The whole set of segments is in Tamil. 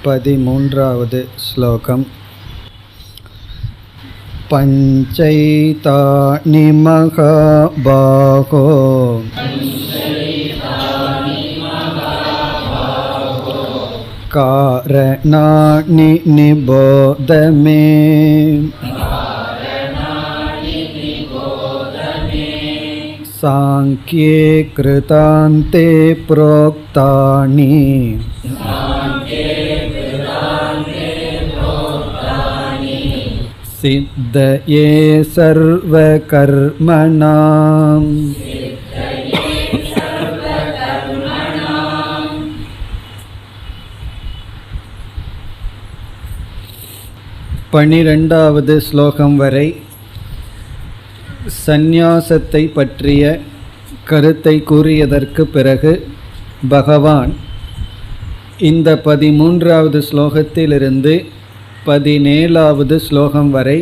13வது ஸ்லோகம். பஞ்சைதானி மகாபாகோ காரணானி நிபோதமே சாங்க்யே கிருதாந்தே ப்ரோக்தானி சித்தயே சர்வ கர்மணாம். பன்னிரெண்டாவது ஸ்லோகம் வரை சந்நியாசத்தை பற்றிய கருத்தை கூறியதற்கு பிறகு பகவான் இந்த 13வது ஸ்லோகத்திலிருந்து 17வது ஸ்லோகம் வரை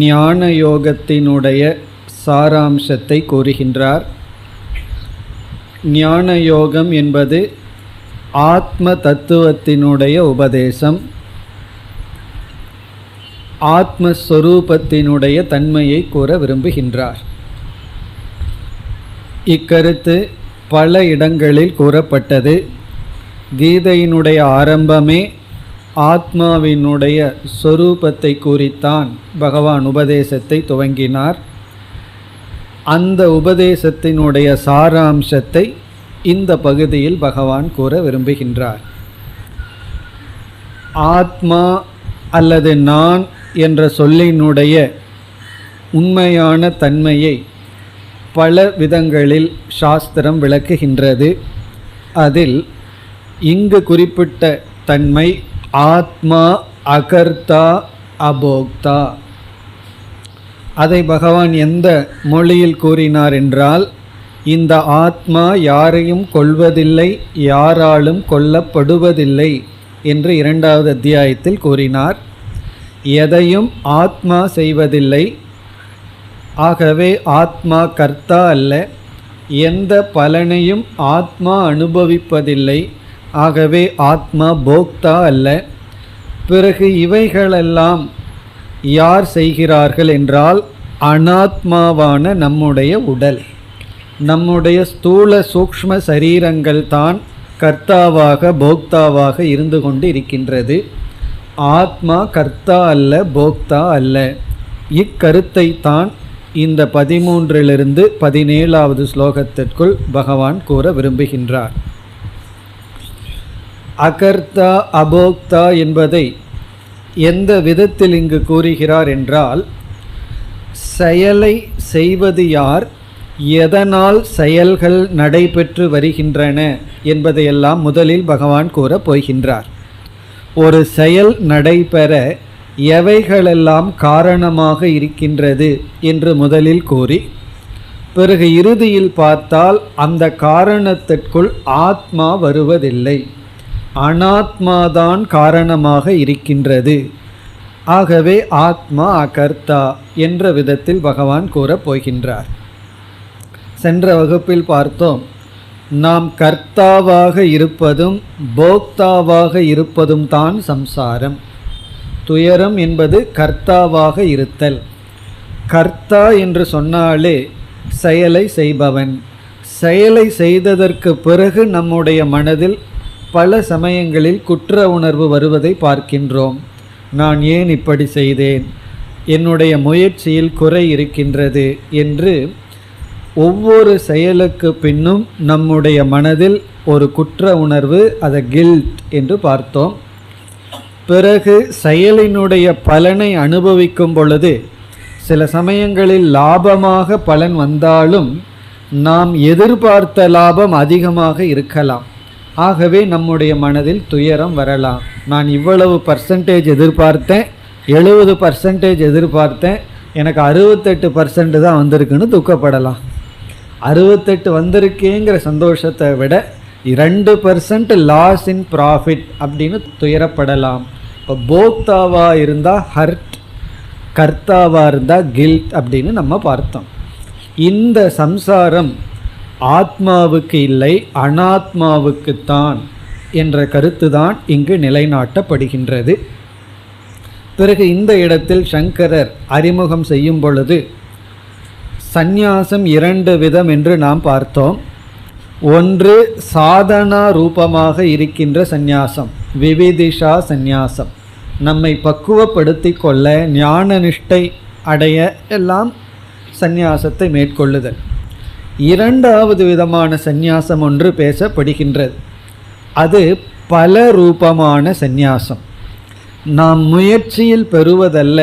ஞான யோகத்தினுடைய சாராம்சத்தை கூறுகின்றார். ஞான யோகம் என்பது ஆத்ம தத்துவத்தினுடைய உபதேசம், ஆத்மஸ்வரூபத்தினுடைய தன்மையை கூற விரும்புகின்றார். இக்கருத்து பல இடங்களில் கூறப்பட்டது. கீதையினுடைய ஆரம்பமே ஆத்மாவினுடைய சொரூபத்தை கூறித்தான் பகவான் உபதேசத்தை துவங்கினார். அந்த உபதேசத்தினுடைய சாராம்சத்தை இந்த பகுதியில் பகவான் கூற விரும்புகின்றார். ஆத்மா அல்லது நான் என்ற சொல்லினுடைய உண்மையான தன்மையை பல விதங்களில் சாஸ்திரம் விளக்குகின்றது. அதில் இங்கு குறிப்பிட்ட தன்மை ஆத்மா அகர்த்தா அபோக்தா. அதை பகவான் எந்த மொழியில் கூறினார் என்றால், இந்த ஆத்மா யாரையும் கொல்வதில்லை, யாராலும் கொல்லப்படுவதில்லை என்று 2வது அத்தியாயத்தில் கூறினார். எதையும் ஆத்மா செய்வதில்லை, ஆகவே ஆத்மா கர்த்தா அல்ல. எந்த பலனையும் ஆத்மா அனுபவிப்பதில்லை, ஆகவே ஆத்மா போக்தா அல்ல. பிறகு இவைகளெல்லாம் யார் செய்கிறார்கள் என்றால், அனாத்மாவான நம்முடைய உடல், நம்முடைய ஸ்தூல சூக்ஷ்ம சரீரங்கள் தான் கர்த்தாவாக போக்தாவாக இருந்து கொண்டு இருக்கின்றது. ஆத்மா கர்த்தா அல்ல, போக்தா அல்ல. இக்கருத்தை தான் இந்த 13லிருந்து 17வது ஸ்லோகத்திற்குள் பகவான் கூற விரும்புகின்றார். அகர்த்தா அபோக்தா என்பதை எந்த விதத்தில் இங்கு கூறுகிறார் என்றால், செயலை செய்வது யார், எதனால் செயல்கள் நடைபெற்று வருகின்றன என்பதையெல்லாம் முதலில் பகவான் கூறப் போகின்றார். ஒரு செயல் நடைபெற எவைகளெல்லாம் காரணமாக இருக்கின்றது என்று முதலில் கூறி, பிறகு இறுதியில் பார்த்தால் அந்த காரணத்திற்குள் ஆத்மா வருவதில்லை, அனாத்மாதான் காரணமாக இருக்கின்றது. ஆகவே ஆத்மா அகர்த்தா என்ற விதத்தில் பகவான் கூறப் போகின்றார். சென்ற வகுப்பில் பார்த்தோம், நாம் கர்த்தாவாக இருப்பதும் போக்தாவாக இருப்பதும் தான் சம்சாரம். துயரம் என்பது கர்த்தாவாக இருத்தல். கர்த்தா என்று சொன்னாலே செயலை செய்பவன். செயலை செய்ததற்கு பிறகு நம்முடைய மனதில் பல சமயங்களில் குற்ற உணர்வு வருவதை பார்க்கின்றோம். நான் ஏன் இப்படி செய்தேன், என்னுடைய முயற்சியில் குறை இருக்கின்றது என்று ஒவ்வொரு செயலுக்கு பின்னும் நம்முடைய மனதில் ஒரு குற்ற உணர்வு, அதை கில்ட் என்று பார்த்தோம். பிறகு செயலினுடைய பலனை அனுபவிக்கும் பொழுது சில சமயங்களில் லாபமாக பலன் வந்தாலும் நாம் எதிர்பார்த்த லாபம் அதிகமாக இருக்கலாம். ஆகவே நம்முடைய மனதில் துயரம் வரலாம். நான் இவ்வளவு பர்சன்டேஜ் எதிர்பார்த்தேன், 70% எதிர்பார்த்தேன், எனக்கு 68% தான் வந்திருக்குன்னு துக்கப்படலாம். 68 வந்திருக்கேங்கிற சந்தோஷத்தை விட 2% லாஸ் இன் ப்ராஃபிட் அப்படின்னு துயரப்படலாம். இப்போ போக்தாவாக இருந்தால் ஹர்ட், கர்த்தாவாக இருந்தால் கில்ட் அப்படின்னு நம்ம பார்த்தோம். இந்த சம்சாரம் ஆத்மாவுக்கு இல்லை, அனாத்மாவுக்குத்தான். என்ற கருத்துதான் இங்கு நிலைநாட்டப்படுகின்றது. பிறகு இந்த இடத்தில் சங்கரர் அறிமுகம் செய்யும் பொழுது சந்நியாசம் 2 விதம் என்று நாம் பார்த்தோம். ஒன்று சாதனா ரூபமாக இருக்கின்ற சந்நியாசம், விவிதிஷா சந்நியாசம், நம்மை பக்குவப்படுத்தி கொள்ள ஞான நிஷ்டை அடைய எல்லாம் சந்நியாசத்தை மேற்கொள்ளுதல். 2வது விதமான சந்நியாசம் ஒன்று பேசப்படுகின்றது. அது பல ரூபமான சந்நியாசம். நாம் முயற்சியில் பெறுவதல்ல,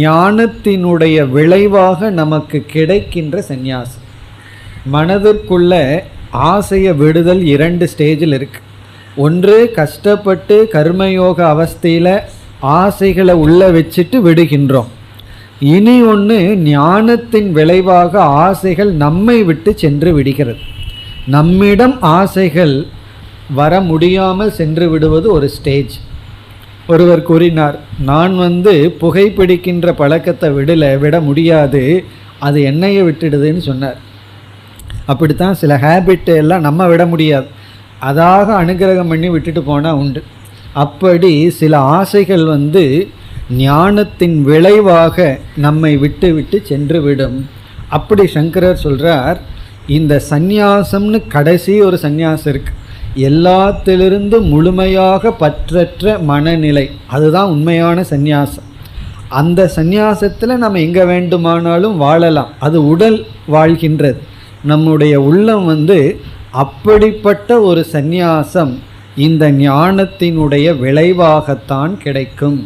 ஞானத்தினுடைய விளைவாக நமக்கு கிடைக்கின்ற சந்நியாசம். மனதிற்குள்ள ஆசையை விடுதல் 2 ஸ்டேஜில் இருக்கு. ஒன்று கஷ்டப்பட்டு கர்மயோக அவஸ்தையில் ஆசைகளை உள்ள வச்சுட்டு விடுகின்றோம். இனி ஒன்று ஞானத்தின் விளைவாக ஆசைகள் நம்மை விட்டு சென்று விடுகிறது. நம்மிடம் ஆசைகள் வர முடியாமல் சென்று விடுவது ஒரு ஸ்டேஜ். ஒருவர் கூறினார், நான் புகைப்பிடிக்கின்ற பழக்கத்தை விட முடியாது, அது என்னையை விட்டுடுதுன்னு சொன்னார். அப்படித்தான் சில ஹேபிட் எல்லாம் நம்ம விட முடியாது, அதாக அனுகிரகம் பண்ணி விட்டுட்டு போனால் உண்டு. அப்படி சில ஆசைகள் ஞானத்தின் விளைவாக நம்மை விட்டு விட்டு சென்று விடும். அப்படி சங்கரர் சொல்கிறார், இந்த சந்நியாசம்னு கடைசி ஒரு சந்நியாசம் இருக்குது. எல்லாத்திலிருந்து முழுமையாக பற்றற்ற மனநிலை, அதுதான் உண்மையான சந்நியாசம். அந்த சந்நியாசத்தில் நம்ம எங்கே வேண்டுமானாலும் வாழலாம். அது உடல் வாழ்கின்றது. நம்முடைய உள்ளம் அப்படிப்பட்ட ஒரு சந்நியாசம் இந்த ஞானத்தினுடைய விளைவாகத்தான் கிடைக்கும்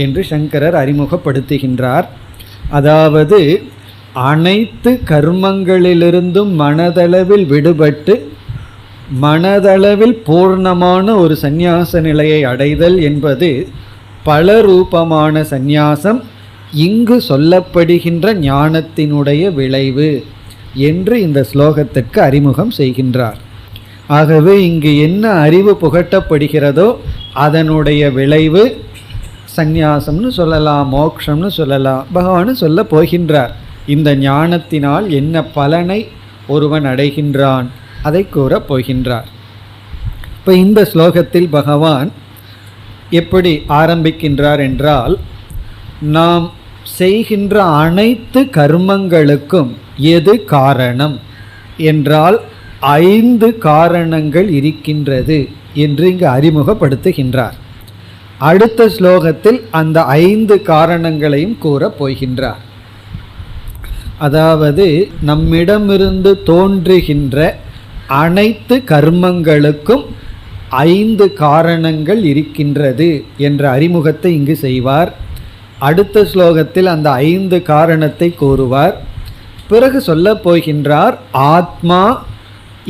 என்று சங்கரர் அறிமுகப்படுத்துகின்றார். அதாவது அனைத்து கர்மங்களிலிருந்தும் மனதளவில் விடுபட்டு மனதளவில் பூர்ணமான ஒரு சந்நியாச நிலையை அடைதல் என்பது பல ரூபமான சந்நியாசம், இங்கு சொல்லப்படுகின்ற ஞானத்தினுடைய விளைவு என்று இந்த ஸ்லோகத்திற்கு அறிமுகம் செய்கின்றார். ஆகவே இங்கு என்ன அறிவு புகட்டப்படுகிறதோ அதனுடைய விளைவு சந்நியாசம்னு சொல்லலாம், மோட்சம்னு சொல்லலாம். பகவான் சொல்ல போகின்றார், இந்த ஞானத்தினால் என்ன பலனை ஒருவன் அடைகின்றான் அதை கூறப் போகின்றார். இப்போ இந்த ஸ்லோகத்தில் பகவான் எப்படி ஆரம்பிக்கின்றார் என்றால், நாம் செய்கின்ற அனைத்து கர்மங்களுக்கும் எது காரணம் என்றால் 5 காரணங்கள் இருக்கின்றது என்று இங்கு அறிமுகப்படுத்துகின்றார். அடுத்த ஸ்லோகத்தில் அந்த 5 காரணங்களையும் கூறப் போகின்றார். அதாவது நம்மிடமிருந்து தோன்றுகின்ற அனைத்து கர்மங்களுக்கும் 5 காரணங்கள் இருக்கின்றது என்ற அறிமுகத்தை இங்கு செய்வார். அடுத்த ஸ்லோகத்தில் அந்த 5 காரணத்தை கூறுவார். பிறகு சொல்லப் போகின்றார், ஆத்மா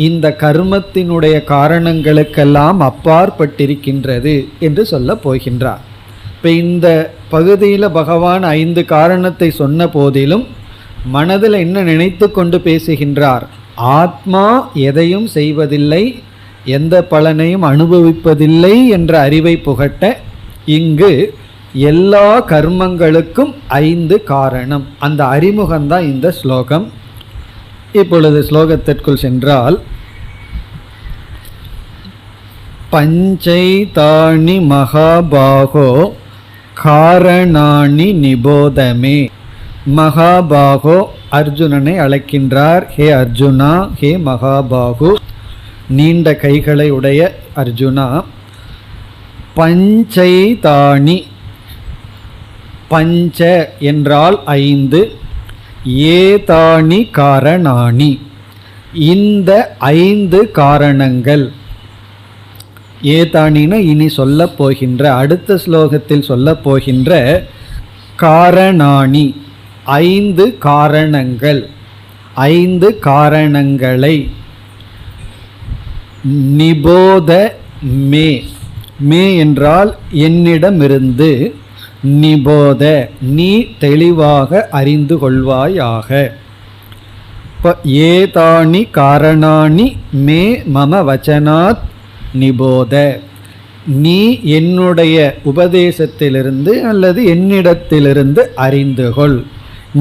இந்த கர்மத்தினுடைய காரணங்களுக்கெல்லாம் அப்பாற்பட்டிருக்கின்றது என்று சொல்லப் போகின்றார். இப்போ இந்த பகுதியில் பகவான் 5 காரணத்தை சொன்ன போதிலும் மனதில் என்ன நினைத்து கொண்டு பேசுகின்றார்? ஆத்மா எதையும் செய்வதில்லை, எந்த பலனையும் அனுபவிப்பதில்லை என்ற அறிவை புகட்ட இங்கு எல்லா கர்மங்களுக்கும் 5 காரணம். அந்த அறிமுகம்தான் இந்த ஸ்லோகம். இப்பொழுது ஸ்லோகத்திற்குள் சென்றால், பஞ்சைதானி மகாபாகோ காரணாணி நிபோதமே. மகாபாகோ அர்ஜுனனை அழைக்கின்றார். ஹே அர்ஜுனா, ஹே மகாபாகு, நீண்ட கைகளை உடைய அர்ஜுனா, பஞ்சைதானி, பஞ்ச என்றால் 5, ஏதானி காரணாணி, இந்த 5 காரணங்கள். ஏதானின இனி சொல்ல போகின்ற, அடுத்த ஸ்லோகத்தில் சொல்ல போகின்ற காரணாணி, 5 காரணங்கள், 5 காரணங்களை நிபோத மே, மே என்றால் என்னிடமிருந்து, நிபோத நீ தெளிவாக அறிந்து கொள்வாயாக. இப்போ ஏதானி காரணாணி மே மம வச்சனாத் நிபோத, நீ என்னுடைய உபதேசத்திலிருந்து அல்லது என்னிடத்திலிருந்து அறிந்துகொள்.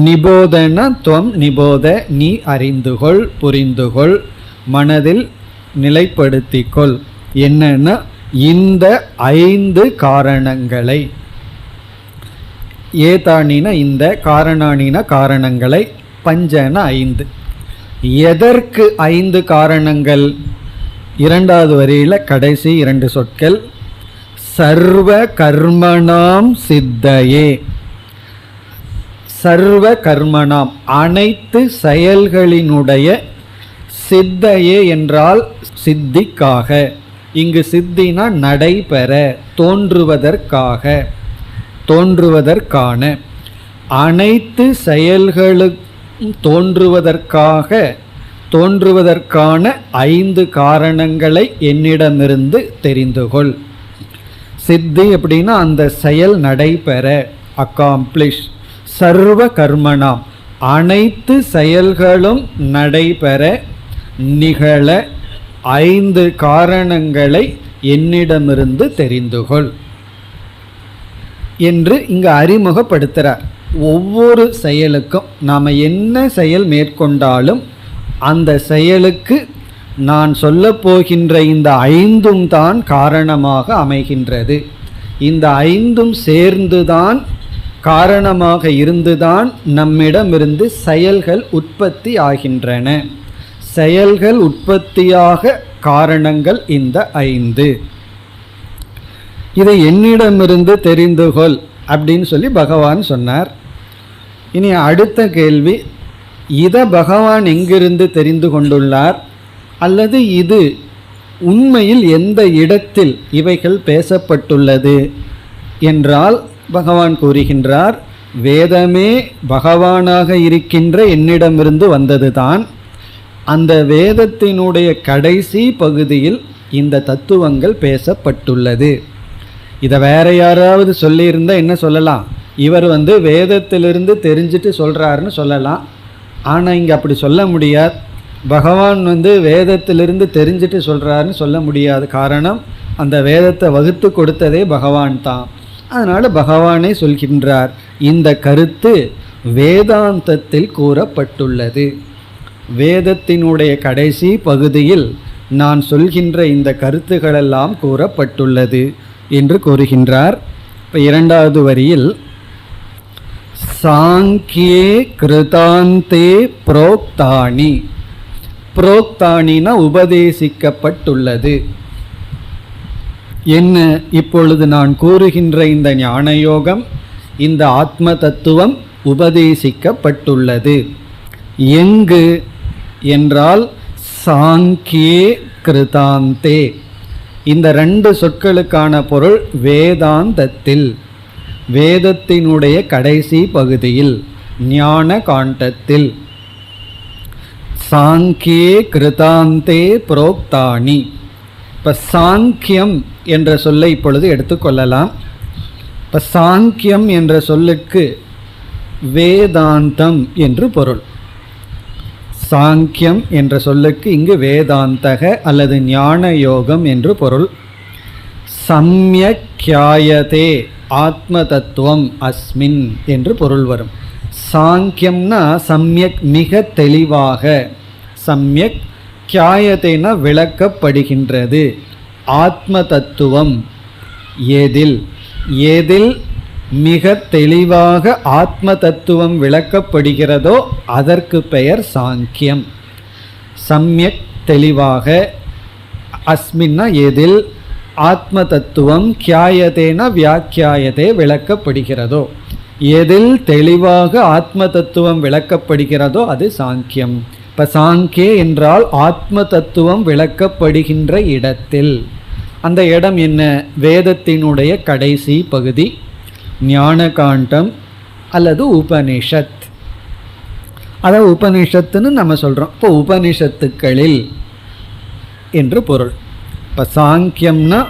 நிபோதன துவம் நிபோத, நீ அறிந்துகொள், புரிந்துகொள், மனதில் நிலைப்படுத்திக்கொள். என்னன்னா இந்த 5 காரணங்களை, ஏதானின இந்த, காரணானின காரணங்களை, பஞ்சன 5. எதற்கு 5 காரணங்கள்? இரண்டாவது வரியில கடைசி 2 சொற்கள், சர்வ கர்மணாம் சித்தையே. சர்வ கர்மணாம் அனைத்து செயல்களினுடைய, சித்தையே என்றால் சித்திக்காக. இங்கு சித்தினா நடைபெற, தோன்றுவதற்காக, தோன்றுவதற்கான, அனைத்து செயல்களும் தோன்றுவதற்காக, தோன்றுவதற்கான 5 காரணங்களை என்னிடமிருந்து தெரிந்து கொள். சித்தி அப்படின்னா அந்த செயல் நடைபெற, அக்காம்ப்ளிஷ். சர்வ கர்மணாம் அனைத்து செயல்களும் நடைபெற, நிகழ 5 காரணங்களை என்னிடமிருந்து தெரிந்து கொள் என்று இங்கு அறிமுகப்படுத்துகிறார். ஒவ்வொரு செயலுக்கும் நாம் என்ன செயல் மேற்கொண்டாலும் அந்த செயலுக்கு நான் சொல்லப் போகின்ற இந்த 5ம் தான் காரணமாக அமைகின்றது. இந்த 5ம் சேர்ந்துதான், காரணமாக இருந்துதான் நம்மிடமிருந்து செயல்கள் உற்பத்தி ஆகின்றன. செயல்கள் உற்பத்தியாக காரணங்கள் இந்த 5. இதை என்னிடமிருந்து தெரிந்து கொள் அப்படின்னு சொல்லி பகவான் சொன்னார். இனி அடுத்த கேள்வி, இதை பகவான் எங்கிருந்து தெரிந்து கொண்டுள்ளார், அல்லது இது உண்மையில் எந்த இடத்தில் இவைகள் பேசப்பட்டுள்ளது என்றால் பகவான் கூறுகின்றார், வேதமே பகவானாக இருக்கின்ற என்னிடமிருந்து வந்ததுதான். அந்த வேதத்தினுடைய கடைசி பகுதியில் இந்த தத்துவங்கள் பேசப்பட்டுள்ளது. இதை வேற யாராவது சொல்லியிருந்தா என்ன சொல்லலாம், இவர் வேதத்திலிருந்து தெரிஞ்சுட்டு சொல்கிறாருன்னு சொல்லலாம். ஆனால் இங்கே அப்படி சொல்ல முடியாது. பகவான் வேதத்திலிருந்து தெரிஞ்சுட்டு சொல்கிறாருன்னு சொல்ல முடியாது. காரணம், அந்த வேதத்தை வகுத்து கொடுத்ததே பகவான் தான். அதனால் பகவானே சொல்கின்றார், இந்த கருத்து வேதாந்தத்தில் கூறப்பட்டுள்ளது. வேதத்தினுடைய கடைசி பகுதியில் நான் சொல்கின்ற இந்த கருத்துக்களெல்லாம் கூறப்பட்டுள்ளது என்று கூறுகின்றார். இப்போ இரண்டாவது வரியில் சாங்கியே கிருதாந்தே புரோக்தானி. புரோக்தானினா உபதேசிக்கப்பட்டுள்ளது. என்ன, இப்பொழுது நான் கூறுகின்ற இந்த ஞானயோகம், இந்த ஆத்ம தத்துவம் உபதேசிக்கப்பட்டுள்ளது. எங்கு என்றால் சாங்கியே கிருதாந்தே. இந்த 2 சொற்களுக்கான பொருள் வேதாந்தத்தில், வேதத்தினுடைய கடைசி பகுதியில், ஞான காண்டத்தில். சாங்கியே கிருதாந்தே புரோக்தானி. இப்போ சாங்கியம் என்ற சொல்லை இப்பொழுது எடுத்துக்கொள்ளலாம். இப்போ சாங்கியம் என்ற சொல்லுக்கு வேதாந்தம் என்று பொருள். சாங்கியம் என்ற சொல்லுக்கு இங்கு வேதாந்தக அல்லது ஞான யோகம் என்று பொருள். சம்யக்யாயதே ஆத்ம தத்துவம் அஸ்மின் என்று பொருள் வரும். சாங்கியம்னா சம்யக் மிக தெளிவாக, சம்யக் கியாயதேனா விளக்கப்படுகின்றது. ஆத்ம தத்துவம் எதில், எதில் மிக தெளிவாக ஆத்ம தத்துவம் விளக்கப்படுகிறதோ அதற்கு பெயர் சாங்கியம். சம்யக் தெளிவாக, அஸ்மின்னா எதில், ஆத்ம தத்துவம், கியாயதேனா வியாக்கியாயதே விளக்கப்படுகிறதோ, எதில் தெளிவாக ஆத்ம தத்துவம் விளக்கப்படுகிறதோ அது சாங்கியம். இப்போ சாங்கே என்றால் ஆத்ம தத்துவம் விளக்கப்படுகின்ற இடத்தில். அந்த இடம் என்ன, வேதத்தினுடைய கடைசி பகுதி, ஞான காண்டம் அல்லது உபனிஷத். அதாவது உபனிஷத்துன்னு நம்ம சொல்கிறோம். இப்போ உபனிஷத்துக்களில் என்று பொருள். இப்போ சாங்கியம்னா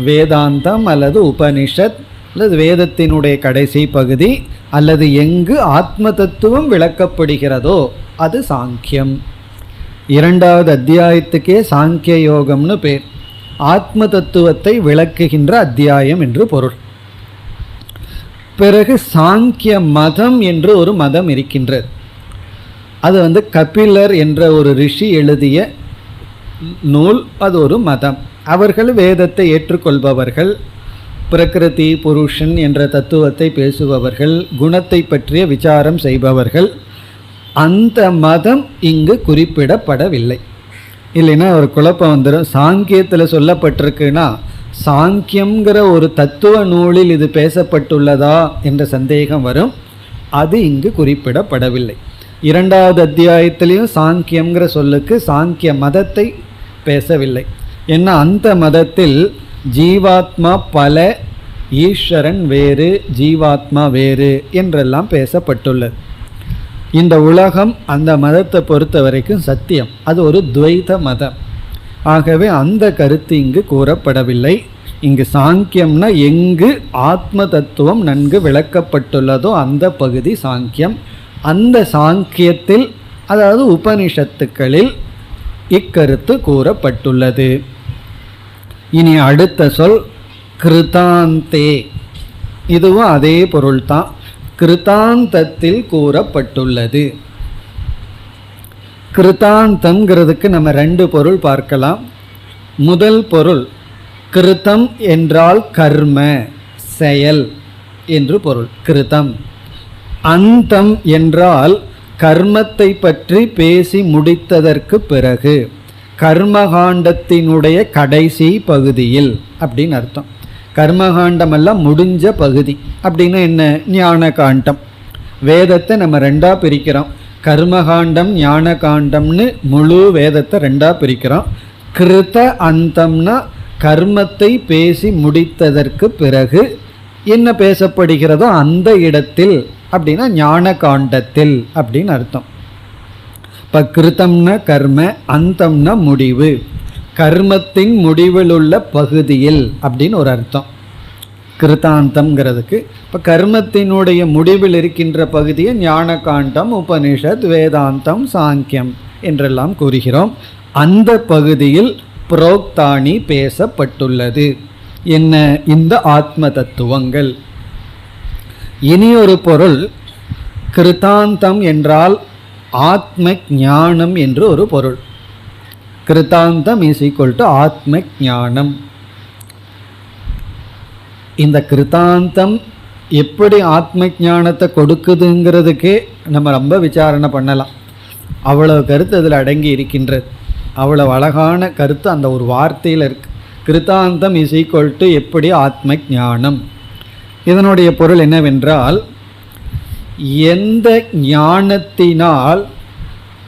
வேதாந்தம் அல்லது உபனிஷத் அல்லது வேதத்தினுடைய கடைசி பகுதி, அல்லது எங்கு ஆத்ம தத்துவம் விளக்கப்படுகிறதோ அது சாங்கியம். 2வது அத்தியாயத்துக்கே சாங்கிய யோகம்னு பேர். ஆத்ம தத்துவத்தை விளக்குகின்ற அத்தியாயம் என்று பொருள். பிறகு சாங்கிய மதம் என்று ஒரு மதம் இருக்கின்றது. அது கபிலர் என்ற ஒரு ரிஷி எழுதிய நூல், அது ஒரு மதம். அவர்கள் வேதத்தை ஏற்றுக்கொள்பவர்கள், பிரகிருதி புருஷன் என்ற தத்துவத்தை பேசுபவர்கள், குணத்தை பற்றிய விசாரம் செய்பவர்கள். அந்த மதம் இங்கு குறிப்பிடப்படவில்லை. இல்லைன்னா ஒரு குழப்பம் வந்துடும். சாங்கியத்தில் சொல்லப்பட்டிருக்குன்னா சாங்கியம்ங்கிற ஒரு தத்துவ நூலில் இது பேசப்பட்டுள்ளதா என்ற சந்தேகம் வரும். அது இங்கு குறிப்பிடப்படவில்லை. 2வது அத்தியாயத்திலையும் சாங்கியம்ங்கிற சொல்லுக்கு சாங்கிய மதத்தை பேசவில்லை. ஏன்னா அந்த மதத்தில் ஜீவாத்மா பல, ஈஸ்வரன் வேறு, ஜீவாத்மா வேறு என்றெல்லாம் பேசப்பட்டுள்ளது. இந்த உலகம் அந்த மதத்தை பொறுத்த வரைக்கும் சத்தியம், அது ஒரு துவைத மதம். ஆகவே அந்த கருத்து இங்கு கூறப்படவில்லை. இங்கு சாங்கியம்னா எங்கு ஆத்ம தத்துவம் நன்கு விளக்கப்பட்டுள்ளதோ அந்த பகுதி சாங்கியம். அந்த சாங்கியத்தில், அதாவது உபனிஷத்துக்களில் இக்கருத்து கூறப்பட்டுள்ளது. இனி அடுத்த சொல் கிருதாந்தே. இதுவும் அதே பொருள்தான், கிருதாந்தத்தில் கூறப்பட்டுள்ளது. கிருதாந்தம்ங்கிறதுக்கு நம்ம 2 பொருள் பார்க்கலாம். முதல் பொருள், கிருதம் என்றால் கர்ம, செயல் என்று பொருள் கிருதம். அந்தம் என்றால் கர்மத்தை பற்றி பேசி முடித்ததற்கு பிறகு, கர்மகாண்டத்தினுடைய கடைசி பகுதியில் அப்படின்னு அர்த்தம். கர்மகாண்டமெல்லாம் முடிஞ்ச பகுதி அப்படின்னா என்ன? ஞான காண்டம். வேதத்தை நம்ம 2ஆக பிரிக்கிறோம். கர்மகாண்டம், ஞான காண்டம்னு முழு வேதத்தை 2ஆக பிரிக்கிறோம். கிருத அந்தம்னா கர்மத்தை பேசி முடித்ததற்கு பிறகு என்ன பேசப்படுகிறதோ அந்த இடத்தில் அப்படின்னா ஞான காண்டத்தில் அப்படின்னு அர்த்தம். இப்போ கிருத்தம்னா கர்ம, அந்தம்னா முடிவு, கர்மத்தின் முடிவில் உள்ள பகுதியில் அப்படின்னு ஒரு அர்த்தம் கிருத்தாந்தம்ங்கிறதுக்கு. இப்போ கர்மத்தினுடைய முடிவில் இருக்கின்ற பகுதியை ஞான காண்டம், உபனிஷத், வேதாந்தம், சாங்கியம் என்றெல்லாம் கூறுகிறோம். அந்த பகுதியில் புரோக்தானி பேசப்பட்டுள்ளது. என்ன? இந்த ஆத்ம தத்துவங்கள். இனி ஒரு பொருள், கிருத்தாந்தம் என்றால் ஆத்ம ஞானம் என்று ஒரு பொருள். கிருத்தாந்தம் இஸ் ஈக்குவல் டு ஆத்ம ஞானம். இந்த கிருத்தாந்தம் எப்படி ஆத்ம ஞானத்தை கொடுக்குதுங்கிறதுக்கே நம்ம ரொம்ப விசாரணை பண்ணலாம். அவ்வளவு கருத்து அதில் அடங்கி இருக்கின்றது. அவ்வளவு அழகான கருத்து அந்த ஒரு வார்த்தையில் இருக்கு. கிருத்தாந்தம் இஸ் ஈக்குவல் டு எப்படி ஆத்ம ஞானம். இதனுடைய பொருள் என்னவென்றால், எந்த ஞானத்தினால்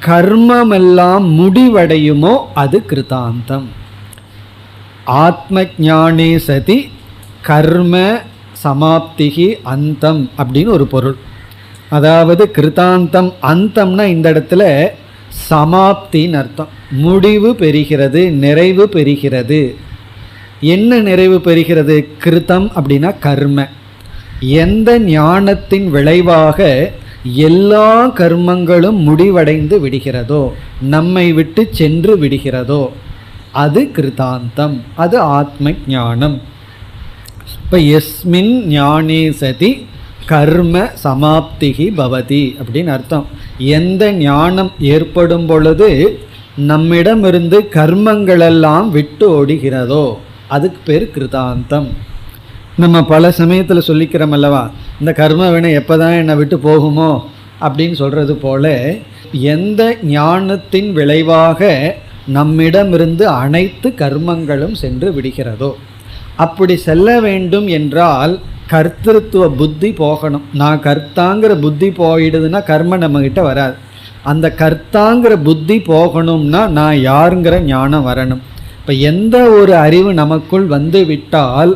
கர்மமெல்லாம் முடிவடையுமோ அது கிருத்தாந்தம். ஆத்ம ஞானே சதி கர்ம சமாப்திகி அந்தம் அப்படின்னு ஒரு பொருள். அதாவது கிருத்தாந்தம், அந்தம்னா இந்த இடத்துல சமாப்தின்னு அர்த்தம். முடிவு பெறுகிறது, நிறைவு பெறுகிறது. என்ன நிறைவு பெறுகிறது? கிருத்தம் அப்படின்னா கர்ம. எந்த ஞானத்தின் விளைவாக எல்லா கர்மங்களும் முடிவடைந்து விடுகிறதோ, நம்மை விட்டு சென்று விடுகிறதோ, அது கிருத்தாந்தம், அது ஆத்ம ஞானம். இப்போ எஸ்மின் ஞானே சதி கர்ம சமாப்திகி பவதி அப்படின்னு அர்த்தம். எந்த ஞானம் ஏற்படும் பொழுது நம்மிடமிருந்து கர்மங்களெல்லாம் விட்டு ஓடுகிறதோ அதுக்கு பேர் கிருதாந்தம். நம்ம பல சமயத்தில் சொல்லிக்கிறோம் அல்லவா, இந்த கர்ம வினை எப்போ தான் என்னை விட்டு போகுமோ அப்படின்னு சொல்கிறது போல, எந்த ஞானத்தின் விளைவாக நம்மிடமிருந்து அனைத்து கர்மங்களும் சென்று விடுகிறதோ, அப்படி செல்ல வேண்டும் என்றால் கர்த்திருத்துவ புத்தி போகணும். நான் கர்த்தாங்கிற புத்தி போயிடுதுன்னா கர்ம நம்மகிட்ட வராது. அந்த கர்த்தாங்கிற புத்தி போகணும்னா நான் யாருங்கிற ஞானம் வரணும். இப்போ எந்த ஒரு அறிவு நமக்குள் வந்து விட்டால்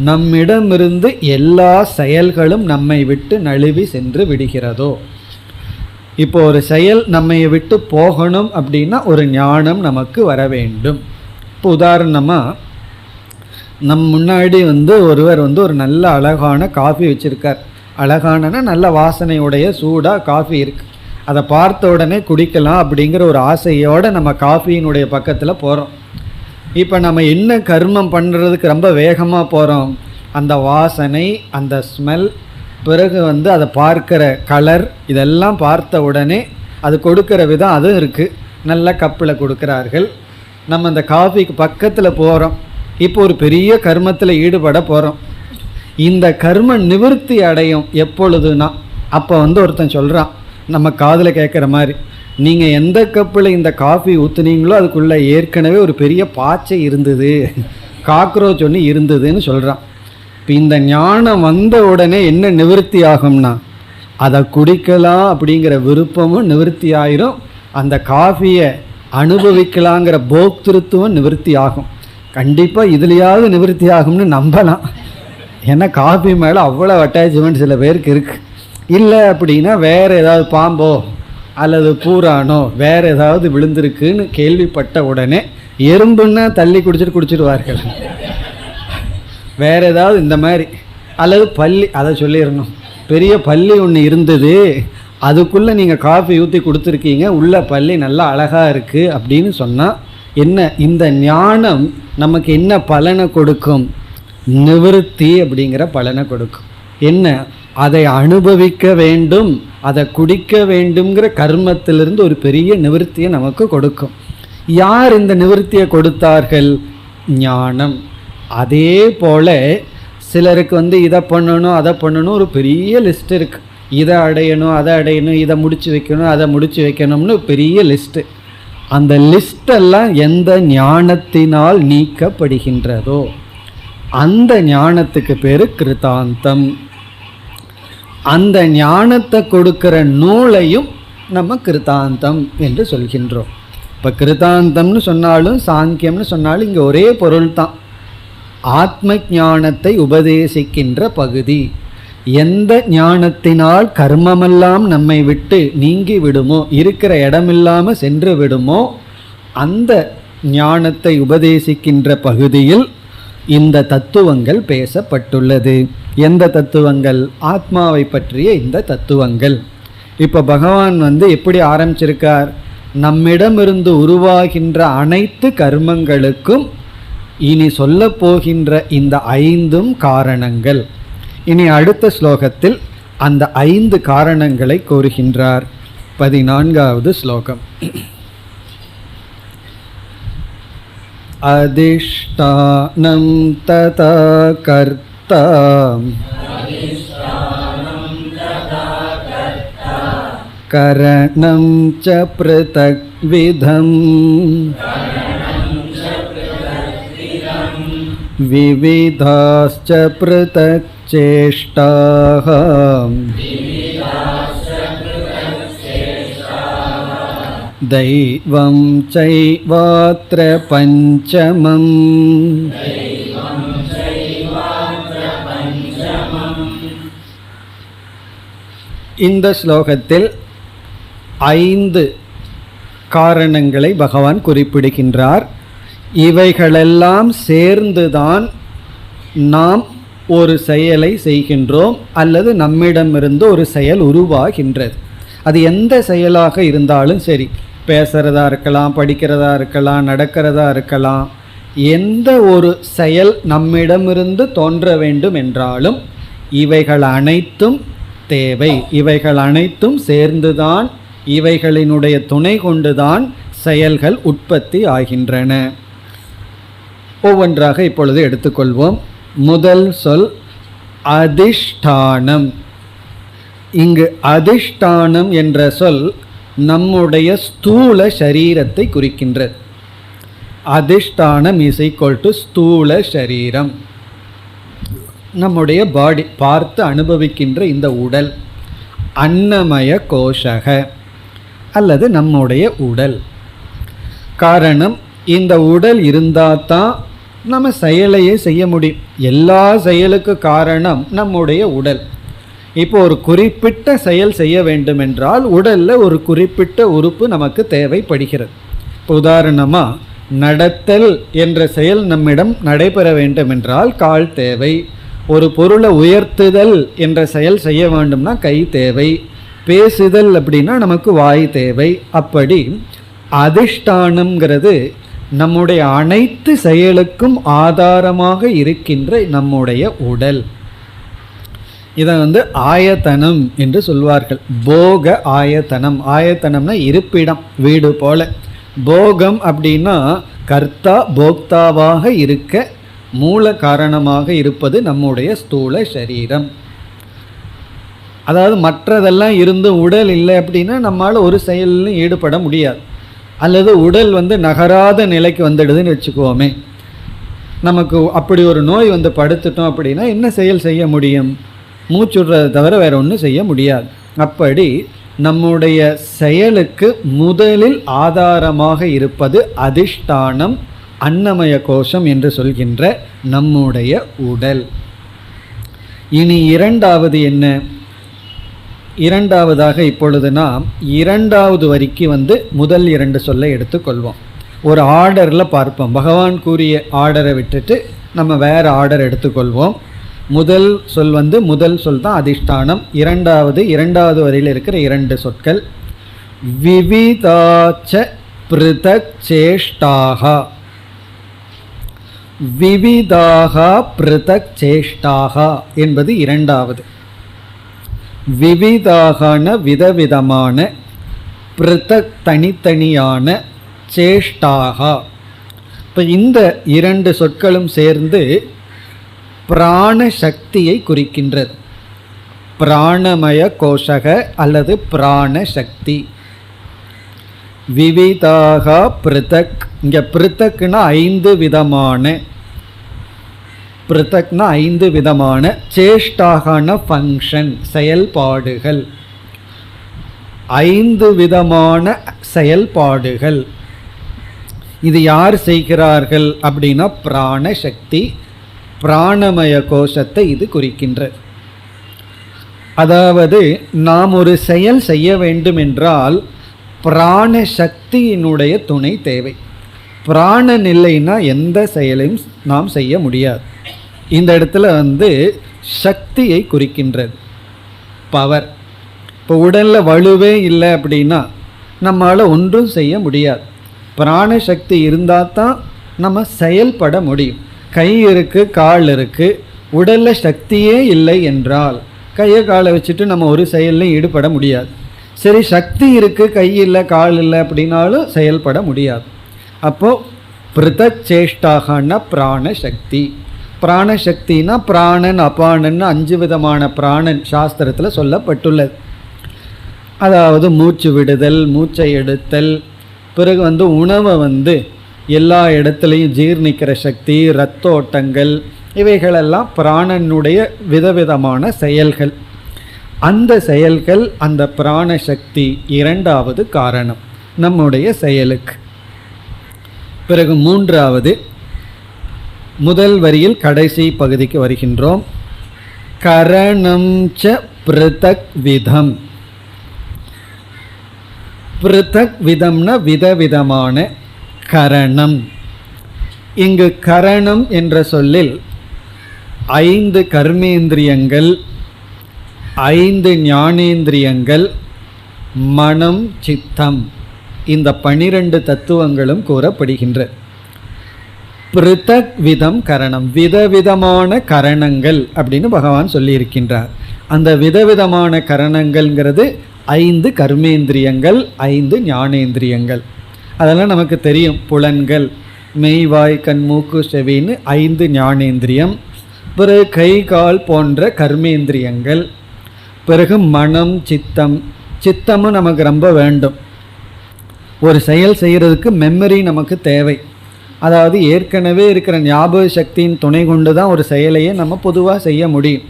நம்மிடமிருந்து எல்லா செயல்களும் நம்மை விட்டு நழுவி சென்று விடுகிறதோ. இப்போ ஒரு செயல் நம்மை விட்டு போகணும் அப்படின்னா ஒரு ஞானம் நமக்கு வர வேண்டும். இப்போ உதாரணமாக நம் முன்னாடி ஒருவர் ஒரு நல்ல அழகான காஃபி வச்சுருக்கார். அழகானனா நல்ல வாசனையுடைய சூடாக காஃபி இருக்குது. அதை பார்த்த உடனே குடிக்கலாம் அப்படிங்கிற ஒரு ஆசையோடு நம்ம காஃபியினுடைய பக்கத்தில் போகிறோம். இப்போ நம்ம என்ன கர்மம் பண்ணுறதுக்கு ரொம்ப வேகமாக போகிறோம்? அந்த வாசனை, அந்த ஸ்மெல், பிறகு அதை பார்க்குற கலர், இதெல்லாம் பார்த்த உடனே அது கொடுக்குற விதம் அதுவும் இருக்குது. நல்ல கப்பில் கொடுக்குறார்கள், நம்ம அந்த காஃபிக்கு பக்கத்தில் போகிறோம், இப்போ ஒரு பெரிய கர்மத்தில் ஈடுபட போகிறோம். இந்த கர்ம நிவர்த்தி அடையும் எப்பொழுதுனா, அப்போ ஒருத்தன் சொல்கிறான் நம்ம காதில் கேட்குற மாதிரி, நீங்கள் எந்த கப்பில் இந்த காஃபி ஊற்றுனீங்களோ அதுக்குள்ளே ஏற்கனவே ஒரு பெரிய பாய்ச்சை இருந்தது, காக்ரோச் ஒன்று இருந்ததுன்னு சொல்கிறான். இப்போ இந்த ஞானம் வந்த உடனே என்ன நிவர்த்தி ஆகும்னா, அதை குடிக்கலாம் அப்படிங்கிற விருப்பமும் நிவர்த்தி ஆயிரும், அந்த காஃபியை அனுபவிக்கலாங்கிற போக்திருத்துவம் நிவர்த்தி ஆகும். கண்டிப்பாக இதுலையாவது நிவர்த்தி ஆகும்னு நம்பலாம். ஏன்னா காஃபி மேலே அவ்வளோ அட்டாச்மெண்ட் சில பேருக்கு இருக்குது. இல்லை அப்படின்னா வேறு ஏதாவது பாம்போ அல்லது பூரானோ வேறு ஏதாவது விழுந்திருக்குன்னு கேள்விப்பட்ட உடனே எறும்புன்னா தள்ளி குடிச்சிடுவார்கள். வேறு ஏதாவது இந்த மாதிரி, அல்லது பல்லி, அதை சொல்லிடணும், பெரிய பல்லி ஒன்று இருந்தது, அதுக்குள்ளே நீங்கள் காஃபி ஊற்றி கொடுத்துருக்கீங்க, உள்ள பல்லி நல்லா அழகாக இருக்குது அப்படின்னு சொன்னால் என்ன, இந்த ஞானம் நமக்கு என்ன பலனை கொடுக்கும்? நிவர்த்தி அப்படிங்கிற பலனை கொடுக்கும். என்ன, அதை அனுபவிக்க வேண்டும், அதை குடிக்க வேண்டுங்கிற கர்மத்திலிருந்து ஒரு பெரிய நிவர்த்தியை நமக்கு கொடுக்கும். யார் இந்த நிவர்த்தியை கொடுத்தார்கள்? ஞானம். அதே போல் சிலருக்கு இதை பண்ணணும் அதை பண்ணணும் ஒரு பெரிய லிஸ்ட் இருக்குது. இதை அடையணும் அதை அடையணும், இதை முடித்து வைக்கணும் அதை முடித்து வைக்கணும்னு பெரிய லிஸ்ட்டு. அந்த லிஸ்டெல்லாம் எந்த ஞானத்தினால் நீக்கப்படுகின்றதோ அந்த ஞானத்துக்கு பேர் கிருதாந்தம். அந்த ஞானத்தை கொடுக்கிற நூலையும் நம்ம கிருதாந்தம் என்று சொல்கின்றோம். இப்போ கிருதாந்தம்னு சொன்னாலும் சாங்கியம்னு சொன்னாலும் இங்கே ஒரே பொருள் தான். ஆத்ம ஞானத்தை உபதேசிக்கின்ற பகுதி. எந்த ஞானத்தினால் கர்மமெல்லாம் நம்மை விட்டு நீங்கி விடுமோ, இருக்கிற இடமில்லாமல் சென்று விடுமோ, அந்த ஞானத்தை உபதேசிக்கின்ற பகுதியில் இந்த தத்துவங்கள் பேசப்பட்டுள்ளது. எந்த தத்துவங்கள்? ஆத்மாவை பற்றிய இந்த தத்துவங்கள். இப்போ பகவான் எப்படி ஆரம்பிச்சிருக்கார்? நம்மிடமிருந்து உருவாகின்ற அனைத்து கர்மங்களுக்கும் இனி சொல்ல போகின்ற இந்த 5 காரணங்கள். இனி அடுத்த ஸ்லோகத்தில் அந்த 5 காரணங்களை கூறுகின்றார். 14வது ஸ்லோகம். அதிஷ்டானம் ததா கர்த்தா கரணம் ச ப்ருதக் விதம் விவிதாஸ்ச ப்ருதக் சேஷ்டாஹ தெய்வம் சைவாத்ர பஞ்சமம். இந்த ஸ்லோகத்தில் 5 காரணங்களை பகவான் குறிப்பிடுகின்றார். இவைகளெல்லாம் சேர்ந்துதான் நாம் ஒரு செயலை செய்கின்றோம் அல்லது நம்மிடமிருந்து ஒரு செயல் உருவாகின்றது. அது எந்த செயலாக இருந்தாலும் சரி, பேசுகிறதா இருக்கலாம், படிக்கிறதா இருக்கலாம், நடக்கிறதா இருக்கலாம், எந்த ஒரு செயல் நம்மிடமிருந்து தோன்ற வேண்டும் என்றாலும் இவைகள் அனைத்தும் தேவை. இவைகள் அனைத்தும் சேர்ந்துதான், இவைகளினுடைய துணை கொண்டுதான் செயல்கள் உற்பத்தி ஆகின்றன. ஒவ்வொன்றாக இப்பொழுது எடுத்துக்கொள்வோம். முதல் சொல் அதிஷ்டானம். இங்கு அதிஷ்டானம் என்ற சொல் நம்முடைய ஸ்தூல சரீரத்தை குறிக்கின்றது. அதிஷ்டானம் இஸ் ஈக்வல் டு ஸ்தூல சரீரம். நம்முடைய பாடி, பார்த்து அனுபவிக்கின்ற இந்த உடல், அன்னமய கோஷக அல்லது நம்முடைய உடல். காரணம், இந்த உடல் இருந்தால் தான் நம்ம செயலையே செய்ய முடியும். எல்லா செயலுக்கு காரணம் நம்முடைய உடல். இப்போ ஒரு குறிப்பிட்ட செயல் செய்ய வேண்டுமென்றால் உடலில் ஒரு குறிப்பிட்ட உறுப்பு நமக்கு தேவைப்படுகிறது. இப்போ உதாரணமாக நடத்தல் என்ற செயல் நம்மிடம் நடைபெற வேண்டுமென்றால் கால் தேவை. ஒரு பொருளை உயர்த்துதல் என்ற செயல் செய்ய வேண்டும்னா கை தேவை. பேசுதல் அப்படின்னா நமக்கு வாய் தேவை. அப்படி அதிஷ்டானம்ங்கிறது நம்முடைய அனைத்து செயலுக்கும் ஆதாரமாக இருக்கின்ற நம்முடைய உடல். இதை ஆயத்தனம் என்று சொல்வார்கள். போக ஆயத்தனம். ஆயத்தனம்னா இருப்பிடம், வீடு போல. போகம் அப்படின்னா கர்த்தா போக்தாவாக இருக்க மூல காரணமாக இருப்பது நம்முடைய ஸ்தூல சரீரம். அதாவது மற்றதெல்லாம் இருந்து உடல் இல்லை அப்படின்னா நம்மளால் ஒரு செயலிலும் ஈடுபட முடியாது. அல்லது உடல் நகராத நிலைக்கு வந்துடுதுன்னு வச்சுக்குவோமே, நமக்கு அப்படி ஒரு நோய் படுத்துட்டோம் அப்படின்னா என்ன செயல் செய்ய முடியும்? மூச்சுடுறதை தவிர வேற ஒன்றும் செய்ய முடியாது. அப்படி நம்முடைய செயலுக்கு முதலில் ஆதாரமாக இருப்பது அதிஷ்டானம், அன்னமய கோஷம் என்று சொல்கின்ற நம்முடைய உடல். இனி இரண்டாவது என்ன? இரண்டாவதாக இப்பொழுது நாம் இரண்டாவது வரிக்கு முதல் இரண்டு சொல்லை எடுத்துக்கொள்வோம். ஒரு ஆர்டரில் பார்ப்போம். பகவான் கூறிய ஆர்டரை விட்டுட்டு நம்ம வேறு ஆர்டர் எடுத்துக்கொள்வோம். முதல் சொல் முதல் சொல் தான் அதிஷ்டானம். இரண்டாவது வரியில் இருக்கிற இரண்டு சொற்கள் விவிதாச்ச பிருதக் சேஷ்டாகா. விவிதாகா பிருதக் சேஷ்டாகா என்பது இரண்டாவது. விவிதாகான விதவிதமான, பிருதக் தனித்தனியான, சேஷ்டாகா. இப்போ இந்த இரண்டு சொற்களும் சேர்ந்து பிராண சக்தியை குறிக்கின்றது. பிராணமய கோஷக அல்லது பிராண சக்தி. விவிதாகா பிருதக். இங்கே பிருதக்னா 5 விதமான, பிருதக்னா 5 விதமான, சேஷ்டாகான ஃபங்க்ஷன் செயல்பாடுகள். 5 விதமான செயல்பாடுகள். இது யார் செய்கிறார்கள் அப்படின்னா பிராண சக்தி, பிராணமய கோஷத்தை இது குறிக்கின்றது. அதாவது நாம் ஒரு செயல் செய்ய வேண்டும் என்றால் பிராண சக்தியினுடைய துணை தேவை. பிராணன் இல்லைன்னா எந்த செயலையும் நாம் செய்ய முடியாது. இந்த இடத்துல சக்தியை குறிக்கின்றது, பவர். இப்போ உடலில் வலுவே இல்லை அப்படின்னா நம்மளால் ஒன்றும் செய்ய முடியாது. பிராண சக்தி இருந்தால் தான் நம்ம செயல்பட முடியும். கை இருக்குது, கால் இருக்குது, உடலில் சக்தியே இல்லை என்றால் கையை காலை வச்சுட்டு நம்ம ஒரு செயல்லையும் ஈடுபட முடியாது. சரி, சக்தி இருக்குது, கை இல்லை, கால் இல்லை அப்படின்னாலும் செயல்பட முடியாது. அப்போது பிருதக் சேஷ்டாகனா பிராண சக்தி. பிராணசக்தினா பிராணன், அபானன் 5 விதமான பிராணன் சாஸ்திரத்தில் சொல்லப்பட்டுள்ளது. அதாவது மூச்சு விடுதல், மூச்சை எடுத்தல், பிறகு உணவை எல்லா இடத்துலையும் ஜீர்ணிக்கிற சக்தி, இரத்தோட்டங்கள், இவைகளெல்லாம் பிராணனுடைய விதவிதமான செயல்கள். அந்த செயல்கள், அந்த பிராணசக்தி இரண்டாவது காரணம் நம்முடைய செயலுக்கு. பிறகு மூன்றாவது, முதல் வரியில் கடைசி பகுதிக்கு வருகின்றோம். கரணம் ச பிருதக் விதம். பிருதக் விதம்னா விதவிதமான கரணம். இங்கு கரணம் என்ற சொல்லில் 5 கர்மேந்திரியங்கள், 5 ஞானேந்திரியங்கள், மனம், சித்தம், இந்த 12 தத்துவங்களும் கூறப்படுகின்றது. பிருதக் விதம் கரணம், விதவிதமான கரணங்கள் அப்படின்னு பகவான் சொல்லியிருக்கின்றார். அந்த விதவிதமான கரணங்கள்ங்கிறது 5 கர்மேந்திரியங்கள், 5 ஞானேந்திரியங்கள். அதெல்லாம் நமக்கு தெரியும். புலன்கள், மெய், வாய், கண், மூக்கு, செவின்னு 5 ஞானேந்திரியம். பிறகு கை, கால் போன்ற கர்மேந்திரியங்கள். பிறகு மனம், சித்தம். சித்தமும் நமக்கு ரொம்ப வேண்டும். ஒரு செயல் செய்கிறதுக்கு மெமரி நமக்கு தேவை. அதாவது ஏற்கனவே இருக்கிற ஞாபக சக்தியின் துணை கொண்டு தான் ஒரு செயலையே நம்ம பொதுவாக செய்ய முடியும்.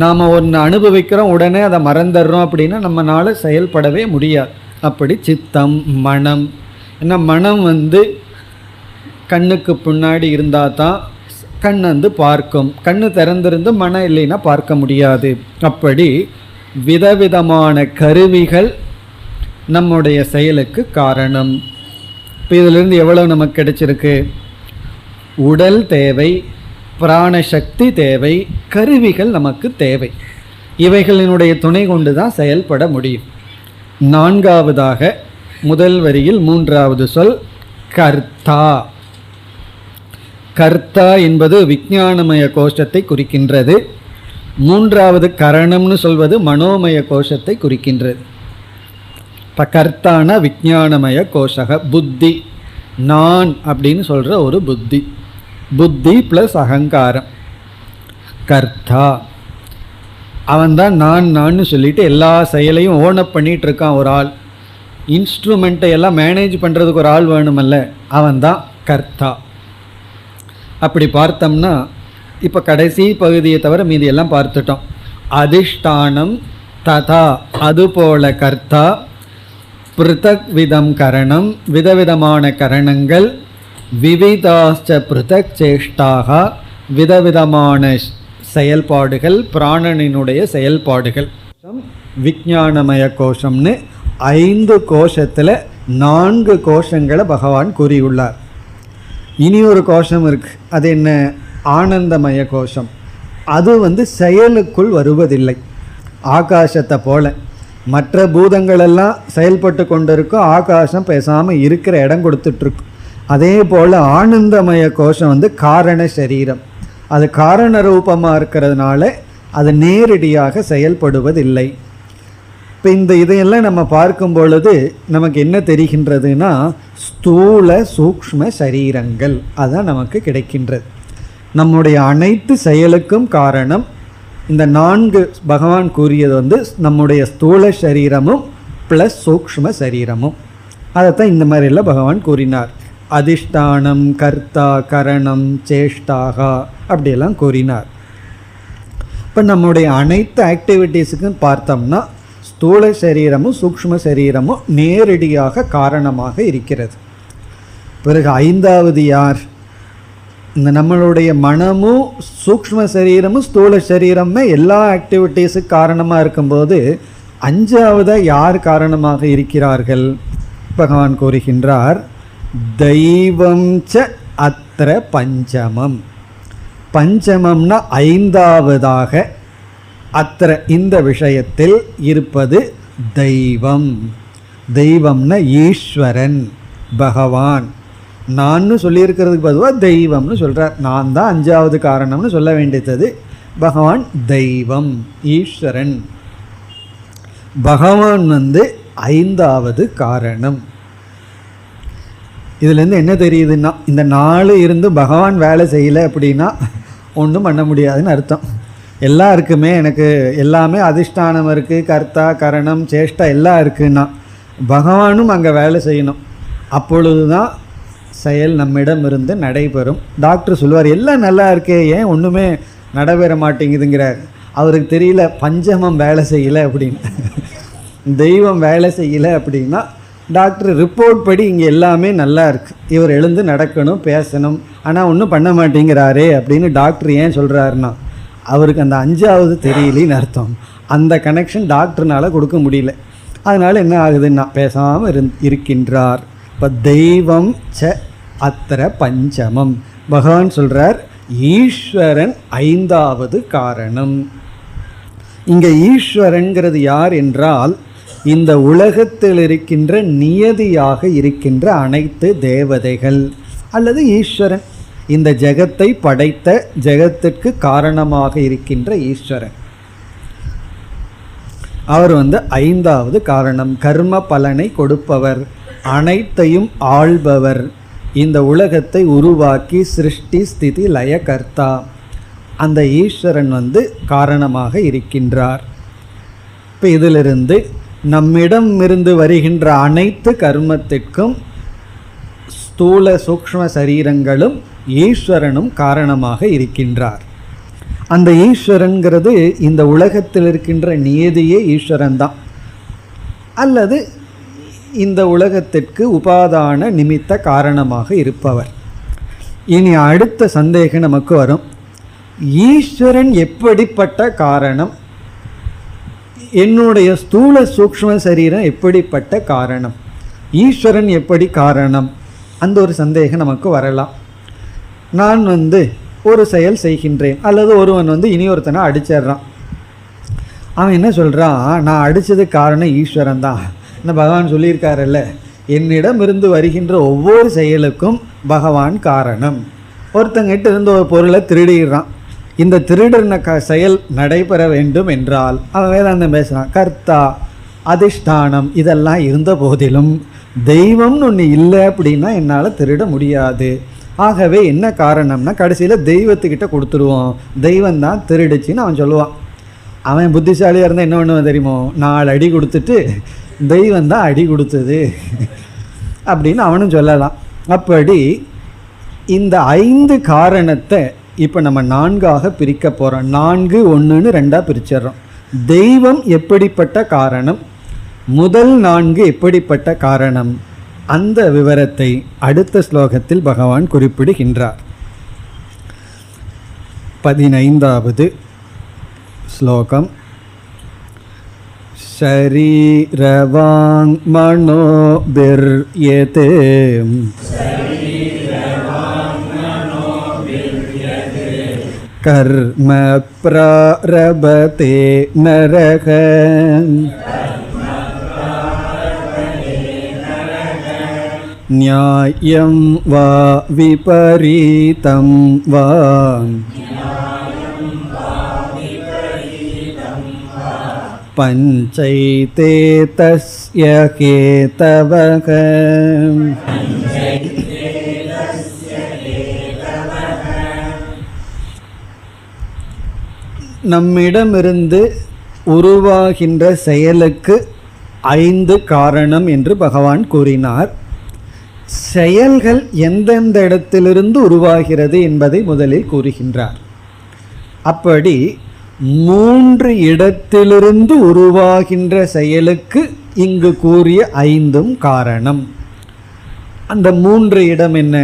நாம் ஒன்று அனுபவிக்கிறோம், உடனே அதை மறந்துடுறோம் அப்படின்னா நம்மளால் செயல்படவே முடியாது. அப்படி சித்தம், மனம். ஏன்னா மனம் கண்ணுக்கு பின்னாடி இருந்தால் தான் கண் பார்க்கும். கண்ணு திறந்திருந்து மனம் இல்லைன்னா பார்க்க முடியாது. அப்படி விதவிதமான கருவிகள் நம்முடைய செயலுக்கு காரணம். இப்போ இதிலிருந்து எவ்வளவு நமக்கு கிடைச்சிருக்கு? உடல் தேவை, பிராணசக்தி தேவை, கருவிகள் நமக்கு தேவை. இவைகளினுடைய துணை கொண்டு தான் செயல்பட முடியும். நான்காவதாக முதல் வரியில் மூன்றாவது சொல் கர்த்தா. கர்த்தா என்பது விஞ்ஞானமய கோஷத்தை குறிக்கின்றது. மூன்றாவது கரணம்னு சொல்வது மனோமய கோஷத்தை குறிக்கின்றது. இப்போ கர்த்தான விஞ்ஞானமய கோஷக, புத்தி. நான் அப்படின்னு சொல்கிற ஒரு புத்தி, புத்தி ப்ளஸ் அகங்காரம். கர்த்தா அவன்தான் நான் சொல்லிட்டு எல்லா செயலையும் ஓனப் பண்ணிகிட்டு இருக்கான். ஒரு ஆள் இன்ஸ்ட்ருமெண்ட்டை எல்லாம் மேனேஜ் பண்ணுறதுக்கு ஒரு ஆள் வேணுமல்ல, அவன்தான் கர்த்தா. அப்படி பார்த்தோம்னா இப்போ கடைசி பகுதியை தவிர மீதி எல்லாம் பார்த்துட்டோம். அதிஷ்டானம் ததா அதுபோல கர்த்தா, பிருதக் விதம் கரணம் விதவிதமான கரணங்கள், விவிதாச்ச பிருதக் சேஷ்டாக விதவிதமான செயல்பாடுகள், பிராணனினுடைய செயல்பாடுகள். விஞ்ஞானமய கோஷம்னு 5 கோஷத்தில் 4 கோஷங்களை பகவான் கூறியுள்ளார். இனி ஒரு கோஷம் இருக்கு, அது என்ன? ஆனந்தமய கோஷம். அது செயலுக்குள் வருவதில்லை. ஆகாசத்தை போல மற்ற பூதங்களெல்லாம் செயல்பட்டு கொண்டிருக்கும், ஆகாசம் பேசாமல் இருக்கிற இடம் கொடுத்துட்ருக்கும். அதே போல் ஆனந்தமய கோஷம் காரண சரீரம், அது காரண ரூபமாக இருக்கிறதுனால அது நேரடியாக செயல்படுவதில்லை. இப்போ இதையெல்லாம் நம்ம பார்க்கும் பொழுது நமக்கு என்ன தெரிகின்றதுன்னா, ஸ்தூல சூக்ஷ்ம சரீரங்கள் அதுதான் நமக்கு கிடைக்கின்றது. நம்முடைய அனைத்து செயலுக்கும் காரணம் இந்த 4 பகவான் கூறியது நம்முடைய ஸ்தூல சரீரமும் ப்ளஸ் சூக்ஷ்ம சரீரமும். அதைத்தான் இந்த மாதிரிலாம் பகவான் கூறினார். அதிஷ்டானம் கர்த்தா கரணம் சேஷ்டாகா அப்படியெல்லாம் கூறினார். இப்போ நம்முடைய அனைத்து ஆக்டிவிட்டீஸுக்கும் பார்த்தோம்னா ஸ்தூல சரீரமும் சூக்ஷ்ம சரீரமும் நேரடியாக காரணமாக இருக்கிறது. பிறகு 5வது யார்? இந்த நம்மளுடைய மனமும் சூக்ஷ்ம சரீரமும் ஸ்தூல சரீரமே எல்லா ஆக்டிவிட்டீஸுக்கு காரணமாக இருக்கும்போது 5வது யார் காரணமாக இருக்கிறார்கள்? பகவான் கூறுகின்றார், தெய்வம் ச அத்திர பஞ்சமம். பஞ்சமம்னா 5வதாக, அத்திர இந்த விஷயத்தில் இருப்பது தெய்வம். தெய்வம்னா ஈஸ்வரன், பகவான். நான் சொல்லியிருக்கிறதுக்கு பொதுவாக தெய்வம்னு சொல்கிறார். நான் தான் 5வது காரணம்னு சொல்ல வேண்டியது. பகவான் தெய்வம், ஈஸ்வரன். பகவான் 5வது காரணம். இதுலேருந்து என்ன தெரியுதுன்னா, இந்த 4 இருந்து பகவான் வேலை செய்யலை அப்படின்னா ஒன்றும் பண்ண முடியாதுன்னு அர்த்தம். எல்லாருக்குமே எனக்கு எல்லாமே அதிஷ்டானம் இருக்குது, கர்த்தா கரணம் சேஷ்டா எல்லாம் இருக்குன்னா பகவானும் அங்கே வேலை செய்யணும். அப்பொழுது தான் செயல் நம்மிடம் இருந்து நடைபெறும். டாக்டர் சொல்லுவார், எல்லாம் நல்லா இருக்கே, ஏன் ஒன்றுமே நடைபெற மாட்டேங்குதுங்கிறார். அவருக்கு தெரியல பஞ்சமம் வேலை செய்யலை அப்படின்னு. தெய்வம் வேலை செய்யலை அப்படின்னா டாக்டர் ரிப்போர்ட் படி இங்கே எல்லாமே நல்லா இருக்குது, இவர் எழுந்து நடக்கணும் பேசணும், ஆனால் ஒன்றும் பண்ண மாட்டேங்கிறாரே அப்படின்னு டாக்டர் ஏன் சொல்கிறாருன்னா அவருக்கு அந்த 5வது தெரியலின்னு அர்த்தம். அந்த கனெக்ஷன் டாக்டர்னால் கொடுக்க முடியல. அதனால் என்ன ஆகுதுன்னா பேசாமல் இருக்கின்றார். இப்போ தெய்வம் ச அத்திர பஞ்சமம். பகவான் சொல்கிறார், ஈஸ்வரன் 5வது காரணம். இங்கே ஈஸ்வரன்கிறது யார் என்றால், இந்த உலகத்தில் இருக்கின்ற நியதியாக இருக்கின்ற அனைத்து தேவதைகள் அல்லது ஈஸ்வரன், இந்த ஜெகத்தை படைத்த ஜெகத்திற்கு காரணமாக இருக்கின்ற ஈஸ்வரன். அவர் 5வது காரணம். கர்ம பலனை கொடுப்பவர், அனைத்தையும் ஆள்பவர், இந்த உலகத்தை உருவாக்கி சிருஷ்டி ஸ்திதி லய கர்த்தா, அந்த ஈஸ்வரன் காரணமாக இருக்கின்றார். இப்போ இதிலிருந்து நம்மிடம் இருந்து வருகின்ற அனைத்து கர்மத்திற்கும் ஸ்தூல சூக்ஷ்ம சரீரங்களும் ஈஸ்வரனும் காரணமாக இருக்கின்றார். அந்த ஈஸ்வரன்கிறது இந்த உலகத்தில் இருக்கின்ற நியதியே ஈஸ்வரன் தான், அல்லது இந்த உலகத்திற்கு உபாதான நிமித்த காரணமாக இருப்பவர். இனி அடுத்த சந்தேகம் நமக்கு வரும், ஈஸ்வரன் எப்படிப்பட்ட காரணம், என்னுடைய ஸ்தூல சூக்ஷ்ம சரீரம் எப்படிப்பட்ட காரணம், ஈஸ்வரன் எப்படி காரணம்? அந்த ஒரு சந்தேகம் நமக்கு வரலாம். நான் ஒரு செயல் செய்கின்றேன், அல்லது ஒருவன் இனியொருத்தனை அடிச்சிட்றான். அவன் என்ன சொல்கிறான், நான் அடித்ததுக்கு காரணம் ஈஸ்வரன் தான். இன்னும் பகவான் சொல்லியிருக்காருல்ல, என்னிடம் இருந்து வருகின்ற ஒவ்வொரு செயலுக்கும் பகவான் காரணம். ஒருத்தங்கிட்ட இருந்து ஒரு பொருளை திருடிடுறான். இந்த திருடின செயல் நடைபெற வேண்டும் என்றால் அவன் வேதாந்தம் பேசுகிறான், கர்த்தா அதிஷ்டானம் இதெல்லாம் இருந்த போதிலும் தெய்வம்னு ஒன்று இல்லை அப்படின்னா என்னால் திருட முடியாது. ஆகவே என்ன காரணம்னா கடைசியில் தெய்வத்துக்கிட்ட கொடுத்துருவோம், தெய்வம் தான் திருடுச்சின்னு அவன் சொல்லுவான். அவன் புத்திசாலியாக இருந்தால் என்ன பண்ணுவான் தெரியுமோ, 4 அடி கொடுத்துட்டு தெய்வம் தான் அடி கொடுத்தது அப்படின்னு அவனும் சொல்லலாம். அப்படி இந்த 5 காரணத்தை இப்போ நம்ம 4ஆக பிரிக்க போகிறோம். 4 1ன்னு 2ஆக பிரிச்சிடறோம். தெய்வம் எப்படிப்பட்ட காரணம், முதல் 4 எப்படிப்பட்ட காரணம், அந்த விவரத்தை அடுத்த ஸ்லோகத்தில் பகவான் குறிப்பிடுகின்றார். 15வது ஸ்லோகம். ஷரீரவாங் மனோபிர்யதே கர்ம ப்ராரபதே நரக ந்யாயம் வா விபரீதம் வா பஞ்சைதே தஸ்ய கேதவக. நம்மிடமிருந்து உருவாகின்ற செயலுக்கு 5 காரணம் என்று பகவான் கூறினார். செயல்கள் எந்தெந்த இடத்திலிருந்து உருவாகிறது என்பதை முதலில் கூறுகின்றார். அப்படி 3 இடத்திலிருந்து உருவாகின்ற செயலுக்கு இங்கு கூறிய 5ம் காரணம். அந்த 3 இடம் என்ன,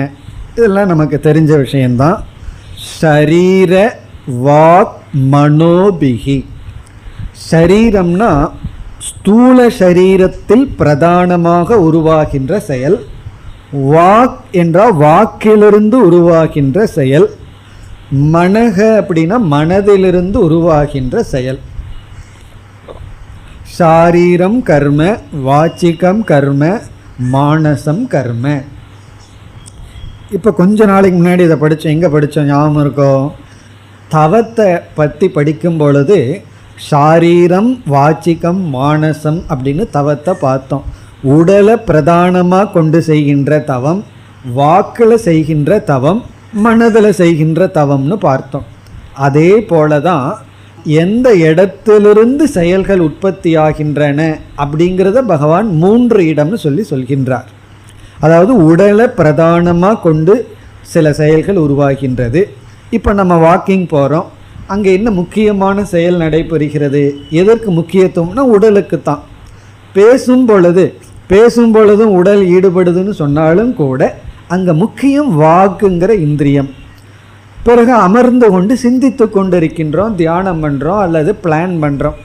இதெல்லாம் நமக்கு தெரிஞ்ச விஷயம்தான். ஷரீர வாக் மனோபிகி. ஷரீரம்னா ஸ்தூல சரீரத்தில் பிரதானமாக உருவாகின்ற செயல். வாக் என்றால் வாக்கிலிருந்து உருவாகின்ற செயல். மனக அப்படின்னா மனதிலிருந்து உருவாகின்ற செயல். சாரீரம் கர்ம, வாச்சிகம் கர்ம, மானசம் கர்ம. இப்போ கொஞ்ச நாளைக்கு முன்னாடி இதை படித்தோம். எங்கே படித்தோம் ஞாபகம் இருக்கோ? தவத்தை பற்றி படிக்கும் பொழுது சாரீரம் வாச்சிகம் மானசம் அப்படின்னு தவத்தை பார்த்தோம். உடலை பிரதானமாக கொண்டு செய்கின்ற தவம், வாக்கில் செய்கின்ற தவம், மனதில் செய்கின்ற தவம்னு பார்த்தோம். அதே போல தான் எந்த இடத்திலிருந்து செயல்கள் உற்பத்தி ஆகின்றன அப்படிங்கிறத பகவான் 3 இடம்னு சொல்கின்றார். அதாவது உடலை பிரதானமாக கொண்டு சில செயல்கள் உருவாகின்றது. இப்போ நம்ம வாக்கிங் போகிறோம், அங்கே என்ன முக்கியமான செயல் நடைபெறுகிறது? எதற்கு முக்கியத்துவம்னா உடலுக்கு தான். பேசும் பொழுதும் உடல் ஈடுபடுதுன்னு சொன்னாலும் கூட அங்கே முக்கியம் வாக்குங்கிற இந்திரியம். பிறகு அமர்ந்து கொண்டு சிந்தித்து கொண்டு இருக்கின்றோம், தியானம் பண்ணுறோம் அல்லது பிளான் பண்ணுறோம்.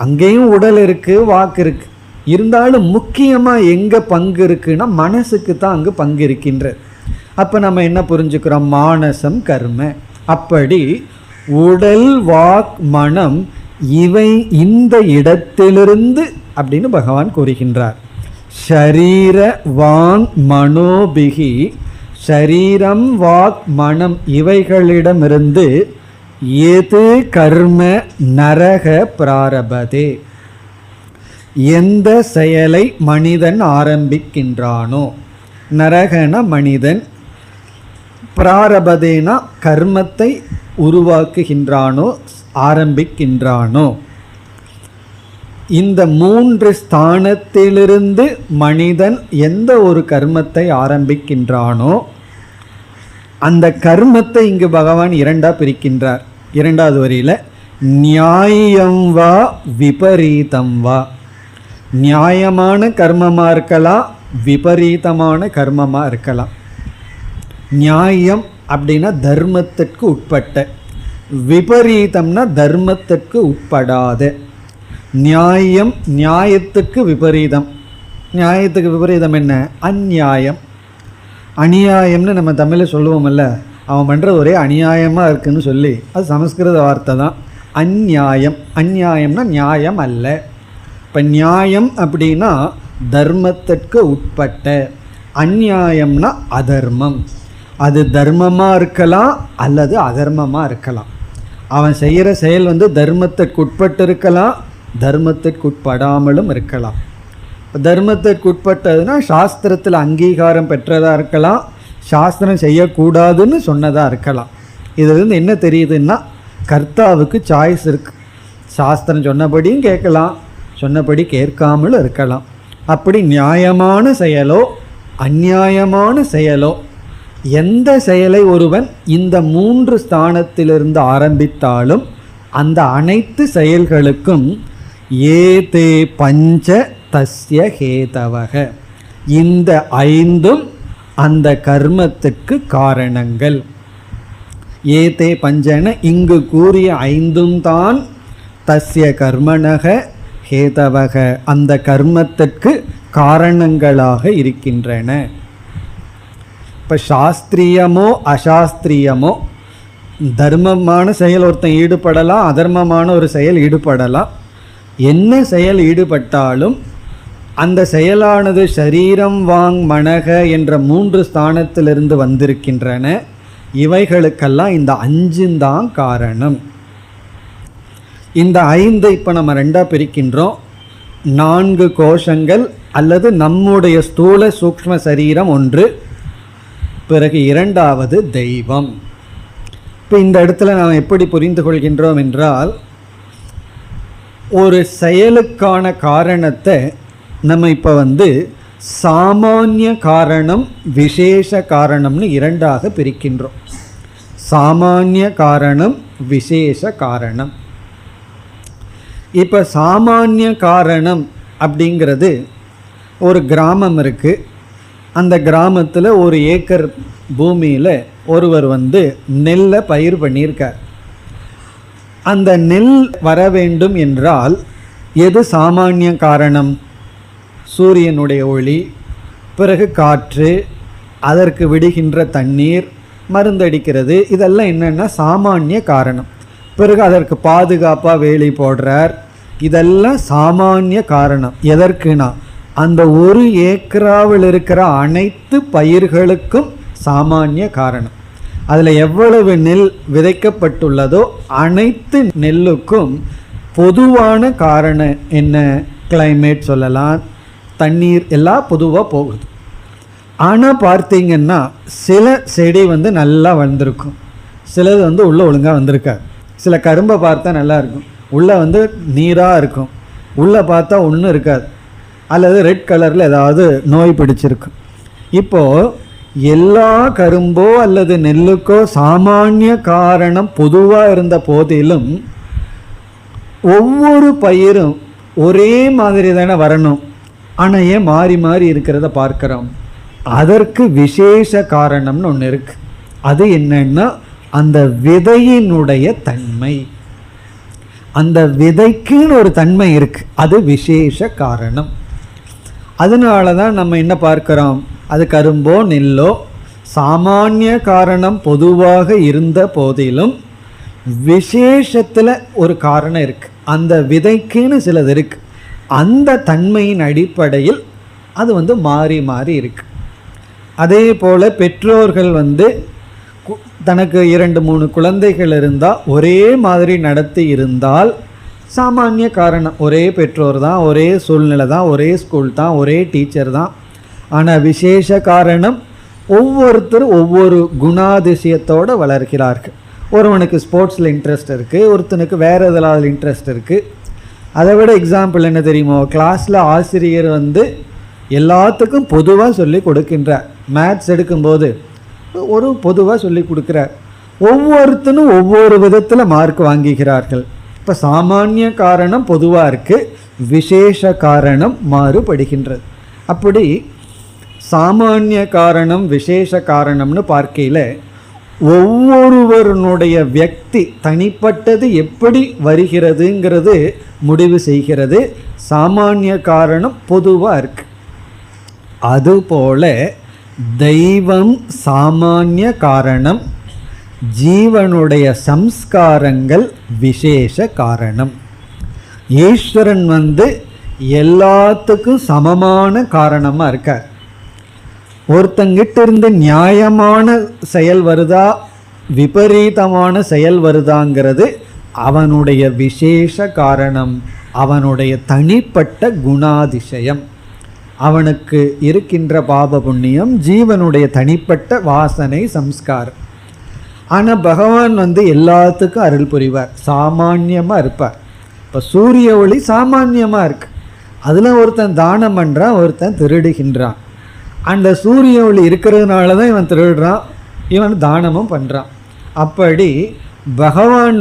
அங்கேயும் உடல் இருக்குது, வாக்கு இருக்குது. இருந்தாலும் முக்கியமாக எங்கே பங்கு இருக்குன்னா மனசுக்கு தான் அங்கு பங்கு இருக்கின்றது. அப்போ நம்ம என்ன புரிஞ்சுக்கிறோம்? மானசம் கர்ம. அப்படி உடல் வாக் மனம் இவை இந்த இடத்திலிருந்து அப்படின்னு பகவான் கூறுகின்றார். ஷரீர வாங் மனோபிகி, ஷரீரம் வாக் மனம் இவைகளிடமிருந்து எது கர்ம நரக பிராரபதே, எந்த செயலை மனிதன் ஆரம்பிக்கின்றானோ, நரகன மனிதன், பிராரபதேனா கர்மத்தை உருவாக்குகின்றானோ ஆரம்பிக்கின்றானோ, இந்த 3 ஸ்தானத்திலிருந்து மனிதன் எந்த ஒரு கர்மத்தை ஆரம்பிக்கின்றானோ அந்த கர்மத்தை இங்கு பகவான் 2ஆ பிரிக்கின்றார். 2வது வரியில் நியாயம் வா விபரீதம் வா. நியாயமான கர்மமாக இருக்கலாம், விபரீதமான கர்மமாக இருக்கலாம். நியாயம் அப்படின்னா தர்மத்திற்கு உட்பட்ட, விபரீதம்னா தர்மத்திற்கு உட்படாத. நியாயம் நியாயத்துக்கு விபரீதம். நியாயத்துக்கு விபரீதம் என்ன? அந்நியாயம். அநியாயம்னு நம்ம தமிழில் சொல்லுவோம்ல, அவன் பண்ணுற ஒரே அநியாயமாக இருக்குன்னு சொல்லி, அது சமஸ்கிருத வார்த்தை தான். அந்நியாயம். அந்நியாயம்னா நியாயம் அல்ல. இப்போ நியாயம் அப்படின்னா தர்மத்திற்கு உட்பட்ட, அந்நியாயம்னா அதர்மம். அது தர்மமாக இருக்கலாம் அல்லது அதர்மமாக இருக்கலாம். அவன் செய்கிற செயல் தர்மத்திற்கு உட்பட்டு இருக்கலாம் தர்மத்திற்குட்படாமலும் இருக்கலாம். தர்மத்திற்குட்பட்டதுன்னா சாஸ்திரத்தில் அங்கீகாரம் பெற்றதாக இருக்கலாம், சாஸ்திரம் செய்யக்கூடாதுன்னு சொன்னதாக இருக்கலாம். இதுலேருந்து என்ன தெரியுதுன்னா கர்த்தாவுக்கு சாய்ஸ் இருக்குது. சாஸ்திரம் சொன்னபடியும் கேட்கலாம், சொன்னபடி கேட்காமலும் இருக்கலாம். அப்படி நியாயமான செயலோ அந்நியாயமான செயலோ எந்த செயலை ஒருவன் இந்த 3 ஸ்தானத்திலிருந்து ஆரம்பித்தாலும் அந்த அனைத்து செயல்களுக்கும் ஏதே பஞ்ச தஸ்ய ஹேதவக, இந்த 5ம் அந்த கர்மத்துக்கு காரணங்கள். ஏதே பஞ்சன இங்கு கூறிய 5ம் தான் தஸ்ய கர்மணக ஹேதவக, அந்த கர்மத்திற்கு காரணங்களாக இருக்கின்றன. இப்போ சாஸ்திரியமோ அசாஸ்திரியமோ, தர்மமான செயல் ஒருத்தன் ஈடுபடலாம், அதர்மமான ஒரு செயல் ஈடுபடலாம். என்ன செயல் ஈடுபட்டாலும் அந்த செயலானது ஷரீரம் வாங் மனக என்ற 3 ஸ்தானத்திலிருந்து வந்திருக்கின்றன. இவைகளுக்கெல்லாம் இந்த 5 தான் காரணம். இந்த 5 இப்போ நம்ம 2ஆக பிரிக்கின்றோம். 4 கோஷங்கள் அல்லது நம்முடைய ஸ்தூல சூக்ஷ்ம சரீரம் ஒன்று, பிறகு 2வது தெய்வம். இப்போ இந்த இடத்துல நாம் எப்படி புரிந்து கொள்கின்றோம் என்றால், ஒரு செயலுக்கான காரணத்தை நம்ம இப்போ சாமானிய காரணம் விசேஷ காரணம்னு 2ஆக பிரிக்கின்றோம். சாமானிய காரணம் விசேஷ காரணம். இப்போ சாமானிய காரணம் அப்படிங்கிறது, ஒரு கிராமம் இருக்குது, அந்த கிராமத்தில் 1 ஏக்கர் பூமியில் ஒருவர் நெல்லை பயிர் பண்ணியிருக்கார். அந்த நெல் வர வேண்டும் என்றால் எது சாமானிய காரணம்? சூரியனுடைய ஒளி, பிறகு காற்று, அதற்கு விடுகின்ற தண்ணீர், மருந்தடிக்கிறது, இதெல்லாம் என்னென்னா சாமானிய காரணம். பிறகு அதற்கு பாதுகாப்பாக வேலி போடுறார், இதெல்லாம் சாமானிய காரணம். எதற்குனா அந்த 1 ஏக்கராவில் இருக்கிற அனைத்து பயிர்களுக்கும் சாமானிய காரணம். அதில் எவ்வளவு நெல் விதைக்கப்பட்டுள்ளதோ அனைத்து நெல்லுக்கும் பொதுவான காரணம் என்ன? கிளைமேட் சொல்லலாம், தண்ணீர், எல்லாம் பொதுவாக போகுது. ஆனால் பார்த்தீங்கன்னா சில செடி நல்லா வந்திருக்கும், சிலது உள்ளே ஒழுங்காக வந்திருக்காது. சில கரும்பை பார்த்தா நல்லா இருக்கும், உள்ளே நீராக இருக்கும், உள்ளே பார்த்தா ஒன்றும் இருக்காது, அல்லது ரெட் கலரில் ஏதாவது நோய் பிடிச்சிருக்கும். இப்போது எல்லா கரும்போ அல்லது நெல்லுக்கோ சாமானிய காரணம் பொதுவாக இருந்த போதிலும் ஒவ்வொரு பயிரும் ஒரே மாதிரி தானே வரணும். ஆனால் ஏன் மாறி மாறி இருக்கிறத பார்க்குறோம்? அதற்கு விசேஷ காரணம்னு ஒன்று இருக்குது. அது என்னன்னா அந்த விதையினுடைய தன்மை. அந்த விதைக்குன்னு ஒரு தன்மை இருக்குது, அது விசேஷ காரணம். அதனால தான் நம்ம என்ன பார்க்குறோம், அது கரும்போ நெல்லோ சாமானிய காரணம் பொதுவாக இருந்த போதிலும் விசேஷத்தில் ஒரு காரணம் இருக்குது, அந்த விதைக்குன்னு சிலது இருக்குது. அந்த தன்மையின் அடிப்படையில் அது மாறி மாறி இருக்குது. அதே போல் பெற்றோர்கள் தனக்கு 2-3 குழந்தைகள் இருந்தால் ஒரே மாதிரி நடத்தி இருந்தால் சாமானிய காரணம், ஒரே பெற்றோர் தான், ஒரே சூழ்நிலை தான், ஒரே ஸ்கூல் தான், ஒரே டீச்சர் தான். ஆனால் விசேஷ காரணம் ஒவ்வொருத்தரும் ஒவ்வொரு குணாதிசயத்தோடு வளர்கிறார்கள். ஒருவனுக்கு ஸ்போர்ட்ஸில் இன்ட்ரெஸ்ட் இருக்குது, ஒருத்தனுக்கு வேறு எதில் இன்ட்ரெஸ்ட் இருக்குது. அதை விட எக்ஸாம்பிள் என்ன தெரியுமோ, கிளாஸில் ஆசிரியர் எல்லாத்துக்கும் பொதுவாக சொல்லி கொடுக்கின்றார். மேத்ஸ் எடுக்கும்போது ஒரு பொதுவாக சொல்லி கொடுக்குறார். ஒவ்வொருத்தனும் ஒவ்வொரு விதத்தில் மார்க் வாங்குகிறார்கள். இப்போ சாமானிய காரணம் பொதுவாக இருக்குது, விசேஷ காரணம் மாறுபடுகின்றது. அப்படி சாமானிய காரணம் விசேஷ காரணம்னு பார்க்கையில் ஒவ்வொருவருடைய வியக்தி தனிப்பட்டது எப்படி வருகிறதுங்கிறது முடிவு செய்கிறது. சாமானிய காரணம் பொதுவாக இருக்கு. அதுபோல தெய்வம் சாமானிய காரணம், ஜீவனுடைய சம்ஸ்காரங்கள் விசேஷ காரணம். ஈஸ்வரன் எல்லாத்துக்கும் சமமான காரணமாக இருக்கார். ஒருத்தங்கிட்ட இருந்து நியாயமான செயல் வருதா விபரீதமான செயல் வருதாங்கிறது அவனுடைய விசேஷ காரணம், அவனுடைய தனிப்பட்ட குணாதிசயம், அவனுக்கு இருக்கின்ற பாப புண்ணியம், ஜீவனுடைய தனிப்பட்ட வாசனை சம்ஸ்காரம். ஆனால் பகவான் எல்லாத்துக்கும் அருள் புரிவார், சாமான்யமாக இருப்பார். இப்போ சூரிய ஒளி சாமான்யமாக இருக்கு, அதில் ஒருத்தன் தானம் பண்ணுறான், ஒருத்தன் திருடுகின்றான். அந்த சூரிய ஒளி இருக்கிறதுனால தான் இவன் திருடுறான், இவன் தானமும் பண்ணுறான். அப்படி பகவான்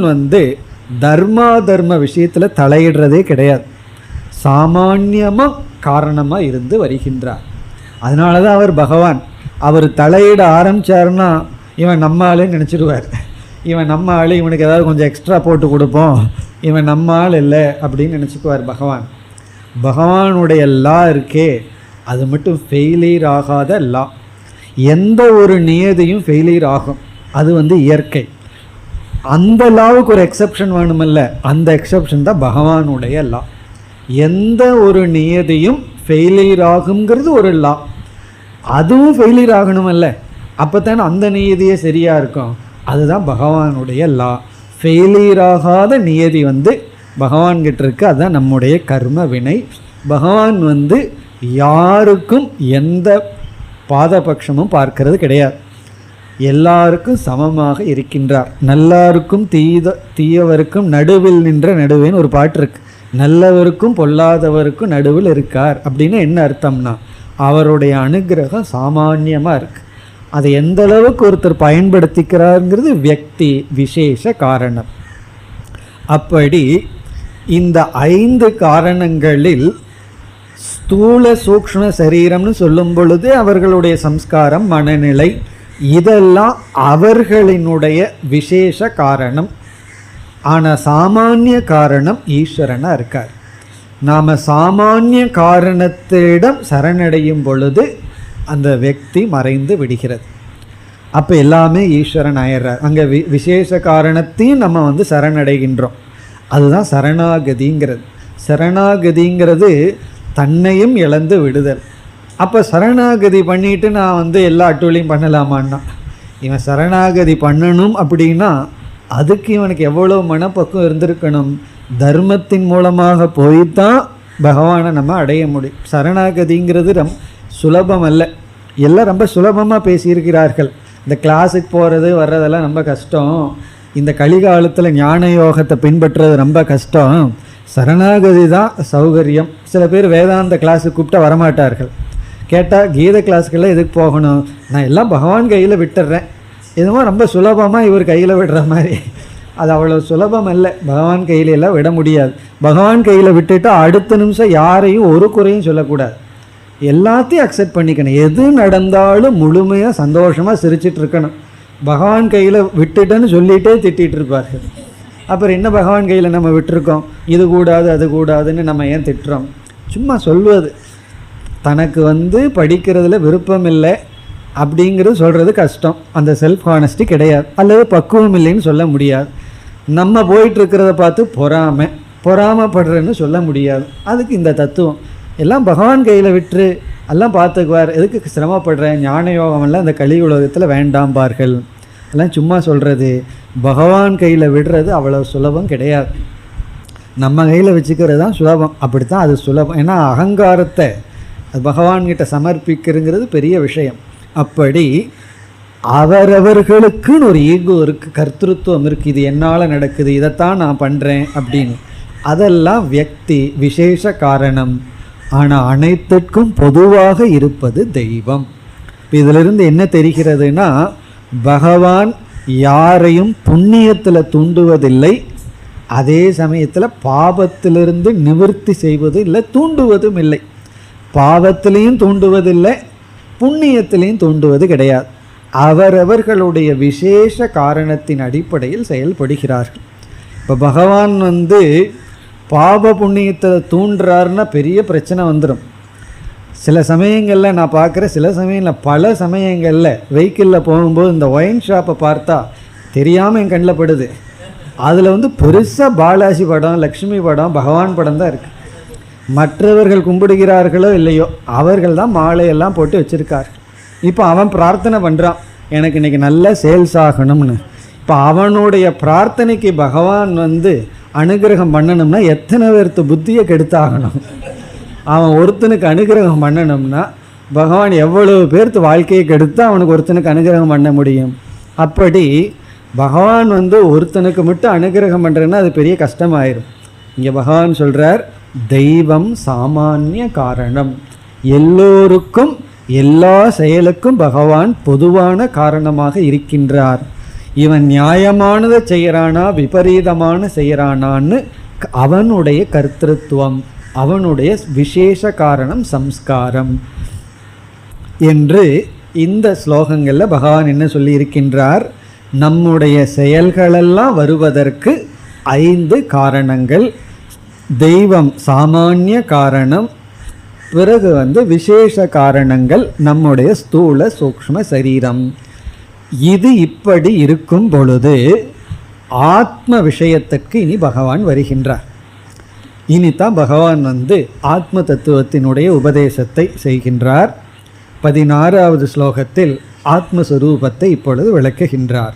தர்மா தர்ம விஷயத்தில் தலையிடுறதே கிடையாது, சாமான்யமாக காரணமாக இருந்து வருகின்றார். அதனால தான் அவர் பகவான். அவர் தலையிட ஆரம்பித்தார்னா இவன் நம்ம ஆளுன்னு நினச்சிடுவார். இவன் நம்ம ஆள், இவனுக்கு ஏதாவது கொஞ்சம் எக்ஸ்ட்ரா போட்டு கொடுப்போம், இவன் நம்ம ஆள் இல்லை அப்படின்னு நினச்சிக்குவார் பகவான். பகவானுடைய லா இருக்கே, அது மட்டும் ஃபெயிலியர் ஆகாத லா. எந்த ஒரு நியதியும் ஃபெயிலியர் ஆகும், அது இயற்கை. அந்த லாவுக்கு ஒரு எக்ஸப்ஷன் வேணுமில்ல, அந்த எக்ஸப்ஷன் தான் பகவானுடைய லா. எந்த ஒரு நியதியும் ஃபெயிலியர் ஆகுங்கிறது ஒரு லா, அதுவும் ஃபெயிலியர் ஆகணுமில்ல, அப்போ தானே அந்த நியதியே சரியாக இருக்கும். அதுதான் பகவானுடைய லா. ஃபெயிலியர் ஆகாத நியதி பகவான்கிட்ட இருக்கு, அதுதான் நம்முடைய கர்ம வினை. பகவான் யாருக்கும் எந்த பாதபட்சமும் பார்க்கறது கிடையாது, எல்லாருக்கும் சமமாக இருக்கின்றார். நல்லாருக்கும் தீயவருக்கும் நடுவில் நின்ற நடுவேன்னு ஒரு பாட்டு இருக்கு. நல்லவருக்கும் பொல்லாதவருக்கும் நடுவில் இருக்கார் அப்படின்னு என்ன அர்த்தம்னா, அவருடைய அனுகிரகம் சாமான்யமாக இருக்கு. அதை எந்த அளவுக்கு ஒருத்தர் பயன்படுத்திக்கிறாருங்கிறது வியக்தி விசேஷ காரணம். அப்படி இந்த 5 காரணங்களில் ஸ்தூல சூக்ஷ்ம சரீரம்னு சொல்லும் பொழுது அவர்களுடைய சம்ஸ்காரம், மனநிலை, இதெல்லாம் அவர்களினுடைய விசேஷ காரணம். ஆனால் சாமானிய காரணம் ஈஸ்வரனாக இருக்கார். நாம் சாமானிய காரணத்திடம் சரணடையும் பொழுது அந்த व्यक्ति மறைந்து விடுகிறது. அப்போ எல்லாமே ஈஸ்வரன் ஆயிடுறார். அங்கே விசேஷ காரணத்தையும் நம்ம சரணடைகின்றோம். அதுதான் சரணாகதிங்கிறது. சரணாகதிங்கிறது தன்னையும் இழந்து விடுதல். அப்போ சரணாகதி பண்ணிட்டு நான் எல்லா அட்டூழியும் பண்ணலாமான்னா, இவன் சரணாகதி பண்ணணும் அப்படின்னா அதுக்கு இவனுக்கு எவ்வளோ மனப்பக்குவம் இருந்திருக்கணும். தர்மத்தின் மூலமாக போய்தான் பகவானை நம்ம அடைய முடியும். சரணாகதிங்கிறது சுலபம் அல்ல. எல்லாம் ரொம்ப சுலபமாக பேசியிருக்கிறார்கள். இந்த கிளாஸுக்கு போகிறது வர்றதெல்லாம் ரொம்ப கஷ்டம், இந்த கலிகாலத்தில் ஞான யோகத்தை பின்பற்றுறது ரொம்ப கஷ்டம், சரணாகதி தான் சௌகரியம். சில பேர் வேதாந்த கிளாஸுக்கு கூப்பிட்டா வரமாட்டார்கள். கேட்டால் கீத கிளாஸுக்கெல்லாம் எதுக்கு போகணும், நான் எல்லாம் பகவான் கையில் விட்டுடுறேன். எதுவோ ரொம்ப சுலபமாக இவர் கையில் விடுற மாதிரி. அது அவ்வளோ சுலபம் அல்ல, பகவான் கையில எல்லாம் விட முடியாது. பகவான் கையில் விட்டுட்டு அடுத்த நிமிஷம் யாரையும் ஒரு குறையும் சொல்லக்கூடாது, எல்லாத்தையும் அக்செப்ட் பண்ணிக்கணும். எது நடந்தாலும் முழுமையாக சந்தோஷமாக சிரிச்சிட்டு இருக்கணும். பகவான் கையில் விட்டுட்டேன்னு சொல்லிகிட்டே திட்டிகிட்டு இருப்பார்கள். அப்புறம் என்ன பகவான் கையில் நம்ம விட்டுருக்கோம், இது கூடாது அது கூடாதுன்னு நம்ம ஏன் திட்டுறோம்? சும்மா சொல்வது. தனக்கு படிக்கிறதுல விருப்பம் இல்லை அப்படிங்கிறது சொல்கிறது கஷ்டம், அந்த செல்ஃப் ஹானஸ்டி கிடையாது. அல்லது பக்குவம் இல்லைன்னு சொல்ல முடியாது. நம்ம போயிட்டுருக்கிறத பார்த்து பொறாமப்படுறேன்னு சொல்ல முடியாது. அதுக்கு இந்த தத்துவம் எல்லாம் பகவான் கையில் விட்டுரு, எல்லாம் பார்த்துக்குவார், எதுக்கு சிரமப்படுறேன், ஞான யோகமெல்லாம் இந்த கலி உலகத்தில் வேண்டாம்பார்கள். எல்லாம் சும்மா சொல்கிறது. பகவான் கையில் விடுறது அவ்வளோ சுலபம் கிடையாது, நம்ம கையில் வச்சுக்கிறது தான் சுலபம். அப்படித்தான் அது சுலபம். ஏன்னா அகங்காரத்தை அது பகவான்கிட்ட சமர்ப்பிக்கிறங்கிறது பெரிய விஷயம். அப்படி அவரவர்களுக்குன்னு ஒரு ஈகோ இருக்குது, கர்த்திருவம் இருக்குது, இது என்னால் நடக்குது, இதைத்தான் நான் பண்ணுறேன் அப்படின்னு. அதெல்லாம் வியக்தி விசேஷ காரணம். ஆனால் அனைத்திற்கும் பொதுவாக இருப்பது தெய்வம். இப்போ இதிலிருந்து என்ன தெரிகிறதுனா, பகவான் யாரையும் புண்ணியத்தில் தூண்டுவதில்லை, அதே சமயத்தில் பாவத்திலிருந்து நிவர்த்தி செய்வது இல்லை, தூண்டுவதும் இல்லை. பாவத்திலையும் தூண்டுவதில்லை, புண்ணியத்திலையும் தூண்டுவது கிடையாது. அவரவர்களுடைய விசேஷ காரணத்தின் அடிப்படையில் செயல்படுகிறார்கள். இப்போ பகவான் பாவ புண்ணியத்தை தூண்டுறாருன்னா பெரிய பிரச்சனை வந்துடும். சில சமயங்களில் நான் பார்க்குறேன், சில சமயங்களில் பல சமயங்களில் வெஹிக்கிளில் போகும்போது இந்த ஒயின் ஷாப்பை பார்த்தா தெரியாமல் என் கண்ணில் படுது. அதில் பெருசாக பாலாஜி படம், லக்ஷ்மி படம், பகவான் படம் தான் இருக்குது. மற்றவர்கள் கும்பிடுகிறார்களோ இல்லையோ, அவர்கள் தான் மாலையெல்லாம் போட்டு வச்சுருக்கார்கள். இப்போ அவன் பிரார்த்தனை பண்ணுறான், எனக்கு இன்றைக்கி நல்ல சேல்ஸ் ஆகணும்னு. இப்போ அவனுடைய பிரார்த்தனைக்கு பகவான் அனுகிரகம் பண்ணணும்னா எத்தனை பேர்த்து புத்தியை கெடுத்தாகணும். அவன் ஒருத்தனுக்கு அனுகிரகம் பண்ணணும்னா பகவான் எவ்வளவு பேர்த்து வாழ்க்கையை கெடுத்து அவனுக்கு ஒருத்தனுக்கு அனுகிரகம் பண்ண முடியும். அப்படி பகவான் ஒருத்தனுக்கு மட்டும் அனுகிரகம் பண்ணுறேன்னா அது பெரிய கஷ்டமாயிரும். இங்கே பகவான் சொல்கிறார், தெய்வம் சாமானிய காரணம். எல்லோருக்கும் எல்லா செயலுக்கும் பகவான் பொதுவான காரணமாக இருக்கின்றார். இவன் நியாயமானதை செய்கிறானா விபரீதமான செய்கிறானான்னு அவனுடைய கர்த்திருவம், அவனுடைய விசேஷ காரணம் சம்ஸ்காரம் என்று இந்த ஸ்லோகங்களில் பகவான் என்ன சொல்லி இருக்கின்றார்? நம்முடைய செயல்களெல்லாம் வருவதற்கு 5 காரணங்கள். தெய்வம் சாமானிய காரணம், பிறகு விசேஷ காரணங்கள் நம்முடைய ஸ்தூல சூக்ஷ்ம சரீரம். இது இப்படி இருக்கும் பொழுது ஆத்ம விஷயத்துக்கு இனி பகவான் வருகின்றார். இனித்தான் பகவான் ஆத்ம தத்துவத்தினுடைய உபதேசத்தை செய்கின்றார். 16வது ஸ்லோகத்தில் ஆத்மஸ்வரூபத்தை இப்பொழுது விளக்குகின்றார்.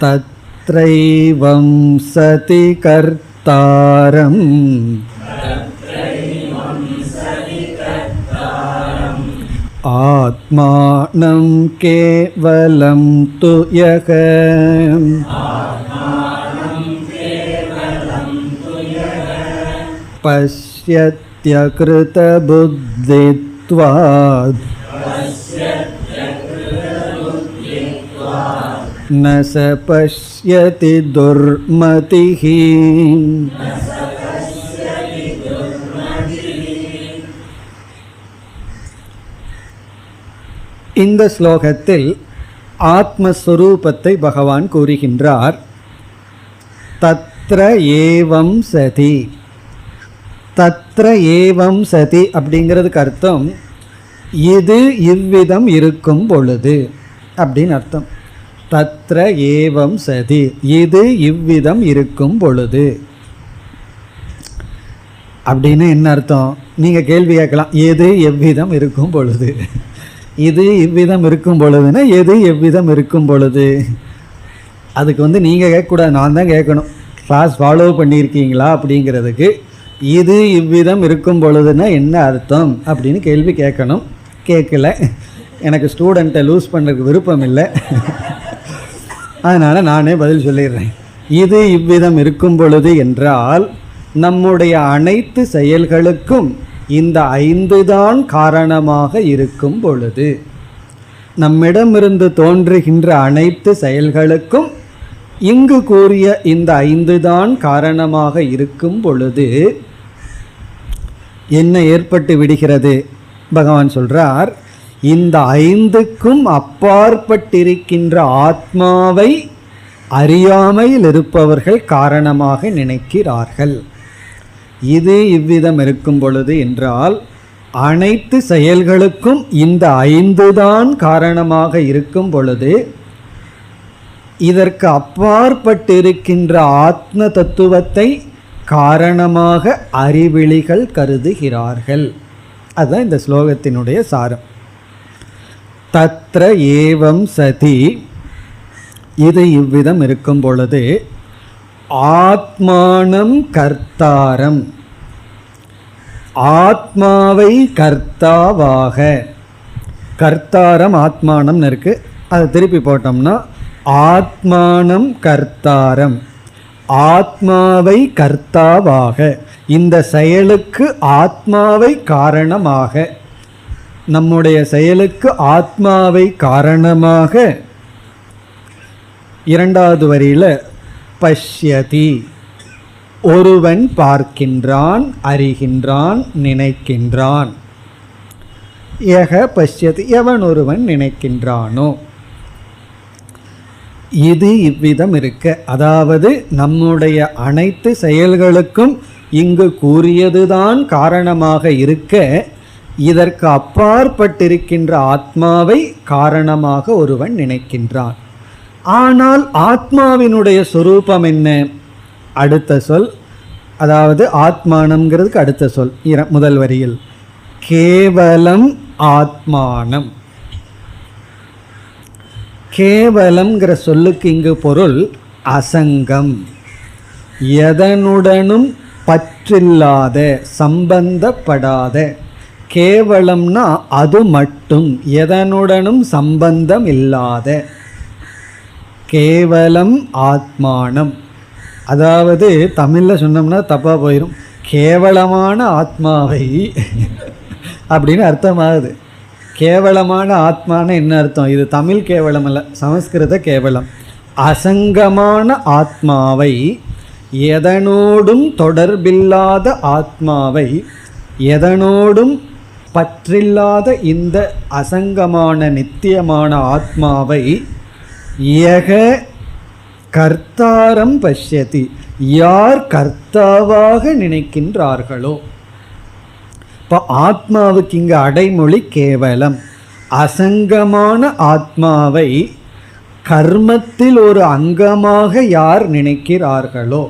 தத்ரைவம் சதி கர்த்தாரம் ஆத்மானம் கேவலம் துயக பஷ்யத்யக்ருத புத்தித்வாத் ந ச பஷ்யதி துர்மதிஹி. இந்த ஸ்லோகத்தில் ஆத்மஸ்வரூபத்தை பகவான் கூறுகின்றார். தத்ர ஏவம் சதி. தத்ர ஏவம் சதி அப்படிங்கிறதுக்கு அர்த்தம் இது இவ்விதம் இருக்கும் பொழுது அப்படின்னு அர்த்தம். தத்ர ஏவம் சதி, இது இவ்விதம் இருக்கும் பொழுது அப்படின்னு என்ன அர்த்தம்? நீங்கள் கேள்வி கேட்கலாம், எது எவ்விதம் இருக்கும் பொழுது? இது இவ்விதம் இருக்கும் பொழுதுன்னா எது எவ்விதம் இருக்கும் பொழுது? அதுக்கு நீங்கள் கேட்கக்கூடாது, நான் தான் கேட்கணும். கிளாஸ் ஃபாலோ பண்ணியிருக்கீங்களா அப்படிங்கிறதுக்கு இது இவ்விதம் இருக்கும் பொழுதுன்னா என்ன அர்த்தம் அப்படின்னு கேள்வி கேட்கணும். கேட்கல, எனக்கு ஸ்டூடெண்ட்டை லூஸ் பண்ணுறதுக்கு விருப்பம் இல்லை, அதனால் நானே பதில் சொல்லிடுறேன். இது இவ்விதம் இருக்கும் பொழுது என்றால் நம்முடைய அனைத்து செயல்களுக்கும் இந்த 5 தான் காரணமாக இருக்கும் பொழுது, நம்மிடமிருந்து தோன்றுகின்ற அனைத்து செயல்களுக்கும் இங்கு கூறிய இந்த 5 தான் காரணமாக இருக்கும் பொழுது என்ன ஏற்பட்டு விடுகிறது? பகவான் சொல்றார், இந்த 5க்கும் அப்பாற்பட்டிருக்கின்ற ஆத்மாவை அறியாமையில் இருப்பவர்கள் காரணமாக நினைக்கிறார்கள். இது இவ்விதம் இருக்கும் பொழுது என்றால் அனைத்து செயல்களுக்கும் இந்த 5 தான் காரணமாக இருக்கும் பொழுது இதற்கு அப்பாற்பட்டிருக்கின்ற ஆத்ம தத்துவத்தை காரணமாக அறிவிலிகள் கருதுகிறார்கள். அதுதான் இந்த ஸ்லோகத்தினுடைய சாரம். தத்ர ஏவம் சதி, இது இவ்விதம் இருக்கும் பொழுது ஆத்மானம் கர்த்தாரம், ஆத்மாவை கர்த்தாவாக, கர்த்தாரம் ஆத்மானம் இருக்கு, அதை திருப்பி போட்டோம்னா ஆத்மானம் கர்த்தாரம், ஆத்மாவை கர்த்தாவாக, இந்த செயலுக்கு ஆத்மாவை காரணமாக, நம்முடைய செயலுக்கு ஆத்மாவை காரணமாக. இரண்டாவது வரியில் பஷ்யதி, ஒருவன் பார்க்கின்றான், அறிகின்றான், நினைக்கின்றான். யக பஷ்யதி, எவன் ஒருவன் நினைக்கின்றானோ. இது இவ்விதம் இருக்க, அதாவது நம்முடைய அனைத்து செயல்களுக்கும் இங்கு கூறியதுதான் காரணமாக இருக்க, இதற்கு அப்பாற்பட்டிருக்கின்ற ஆத்மாவை காரணமாக ஒருவன் நினைக்கின்றான். ஆனால் ஆத்மாவினுடைய சொரூபம் என்ன? அடுத்த சொல், அதாவது ஆத்மானம்ங்கிறதுக்கு அடுத்த சொல் முதல் வரியில் கேவலம் ஆத்மானம். கேவலம்ங்கிற சொல்லுக்கு இங்கு பொருள் அசங்கம், எதனுடனும் பற்றில்லாத, சம்பந்தப்படாத. கேவலம்னா அது மட்டும், எதனுடனும் சம்பந்தம் இல்லாத. கேவலம் ஆத்மானம், அதாவது தமிழில் சொன்னோம்னா தப்பாக போயிடும். கேவலமான ஆத்மாவை அப்படின்னு அர்த்தமாகுது. கேவலமான ஆத்மான என்ன அர்த்தம்? இது தமிழ் கேவலம் அல்ல, சமஸ்கிருத கேவலம். அசங்கமான ஆத்மாவை, எதனோடும் தொடர்பில்லாத ஆத்மாவை, எதனோடும் பற்றில்லாத இந்த அசங்கமான நித்தியமான ஆத்மாவை யக கர்த்தாரம் பஷ்யதி, யார் கர்த்தாவாக நினைக்கின்றார்களோ. இப்போ ஆத்மாவுக்கு இங்கு அடைமொழி கேவலம். அசங்கமான ஆத்மாவை கர்மத்தில் ஒரு அங்கமாக யார் நினைக்கிறார்களோ.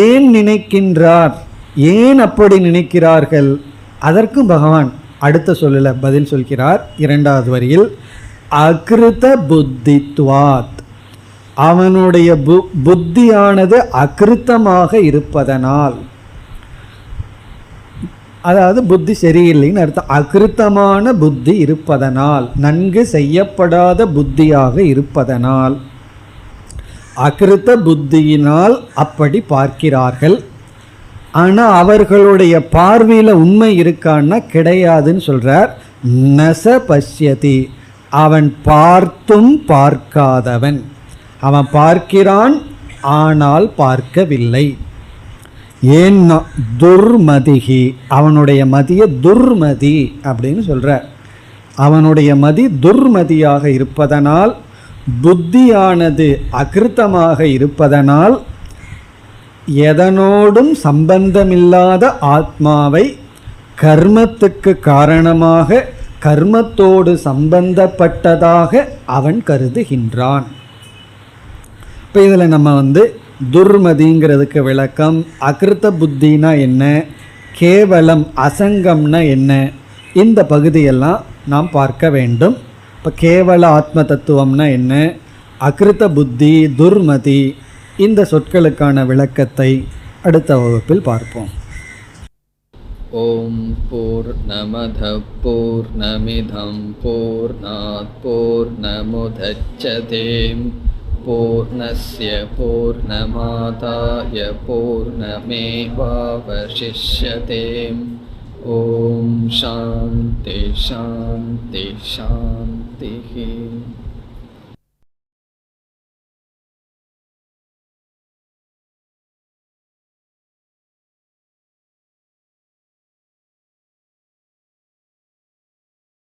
ஏன் நினைக்கின்றார், ஏன் அப்படி நினைக்கிறார்கள், அதற்கும் பகவான் அடுத்த சொல்லல பதில் சொல்கிறார். இரண்டாவது வரியில் அகிருத புத்தித்வாத், அவனுடைய புத்தியானது அகிருத்தமாக இருப்பதனால், அதாவது புத்தி சரியில்லைன்னு அர்த்தம். அகிருத்தமான புத்தி இருப்பதனால், நன்கு செய்யப்படாத புத்தியாக இருப்பதனால், அகிருத்த புத்தியினால் அப்படி பார்க்கிறார்கள். ஆனால் அவர்களுடைய பார்வையில் உண்மை இருக்கான்னா கிடையாதுன்னு சொல்றார். நச பஷ்யதி, அவன் பார்த்தும் பார்க்காதவன். அவன் பார்க்கிறான் ஆனால் பார்க்கவில்லை. ஏன்னா துர்மதிகி, அவனுடைய மதியை துர்மதி அப்படின்னு சொல்றார். அவனுடைய மதி துர்மதியாக இருப்பதனால், புத்தியானது அகிருத்தமாக இருப்பதனால், எதனோடும் சம்பந்தமில்லாத ஆத்மாவை கர்மத்துக்கு காரணமாக, கர்மத்தோடு சம்பந்தப்பட்டதாக அவன் கருதுகின்றான். இப்போ இதில் நம்ம துர்மதிங்கிறதுக்கு விளக்கம், அகிருத்த புத்தினா என்ன, கேவலம் அசங்கம்னா என்ன, இந்த பகுதியெல்லாம் நாம் பார்க்க வேண்டும். இப்போ கேவல ஆத்ம தத்துவம்னா என்ன, அகிருத்த புத்தி, துர்மதி, இந்த சொற்களுக்கான விளக்கத்தை அடுத்த வகுப்பில் பார்ப்போம். ஓம் பூர்ணமத பூர்ணமிதம் பூர்ணாத் பூர்ணமுதச்யதே பூர்ணஸ்ய பூர்ணமாதாய பூர்ணமேவாவசிஷ்யதே. ஓம் சாந்தி சாந்தி சாந்தி.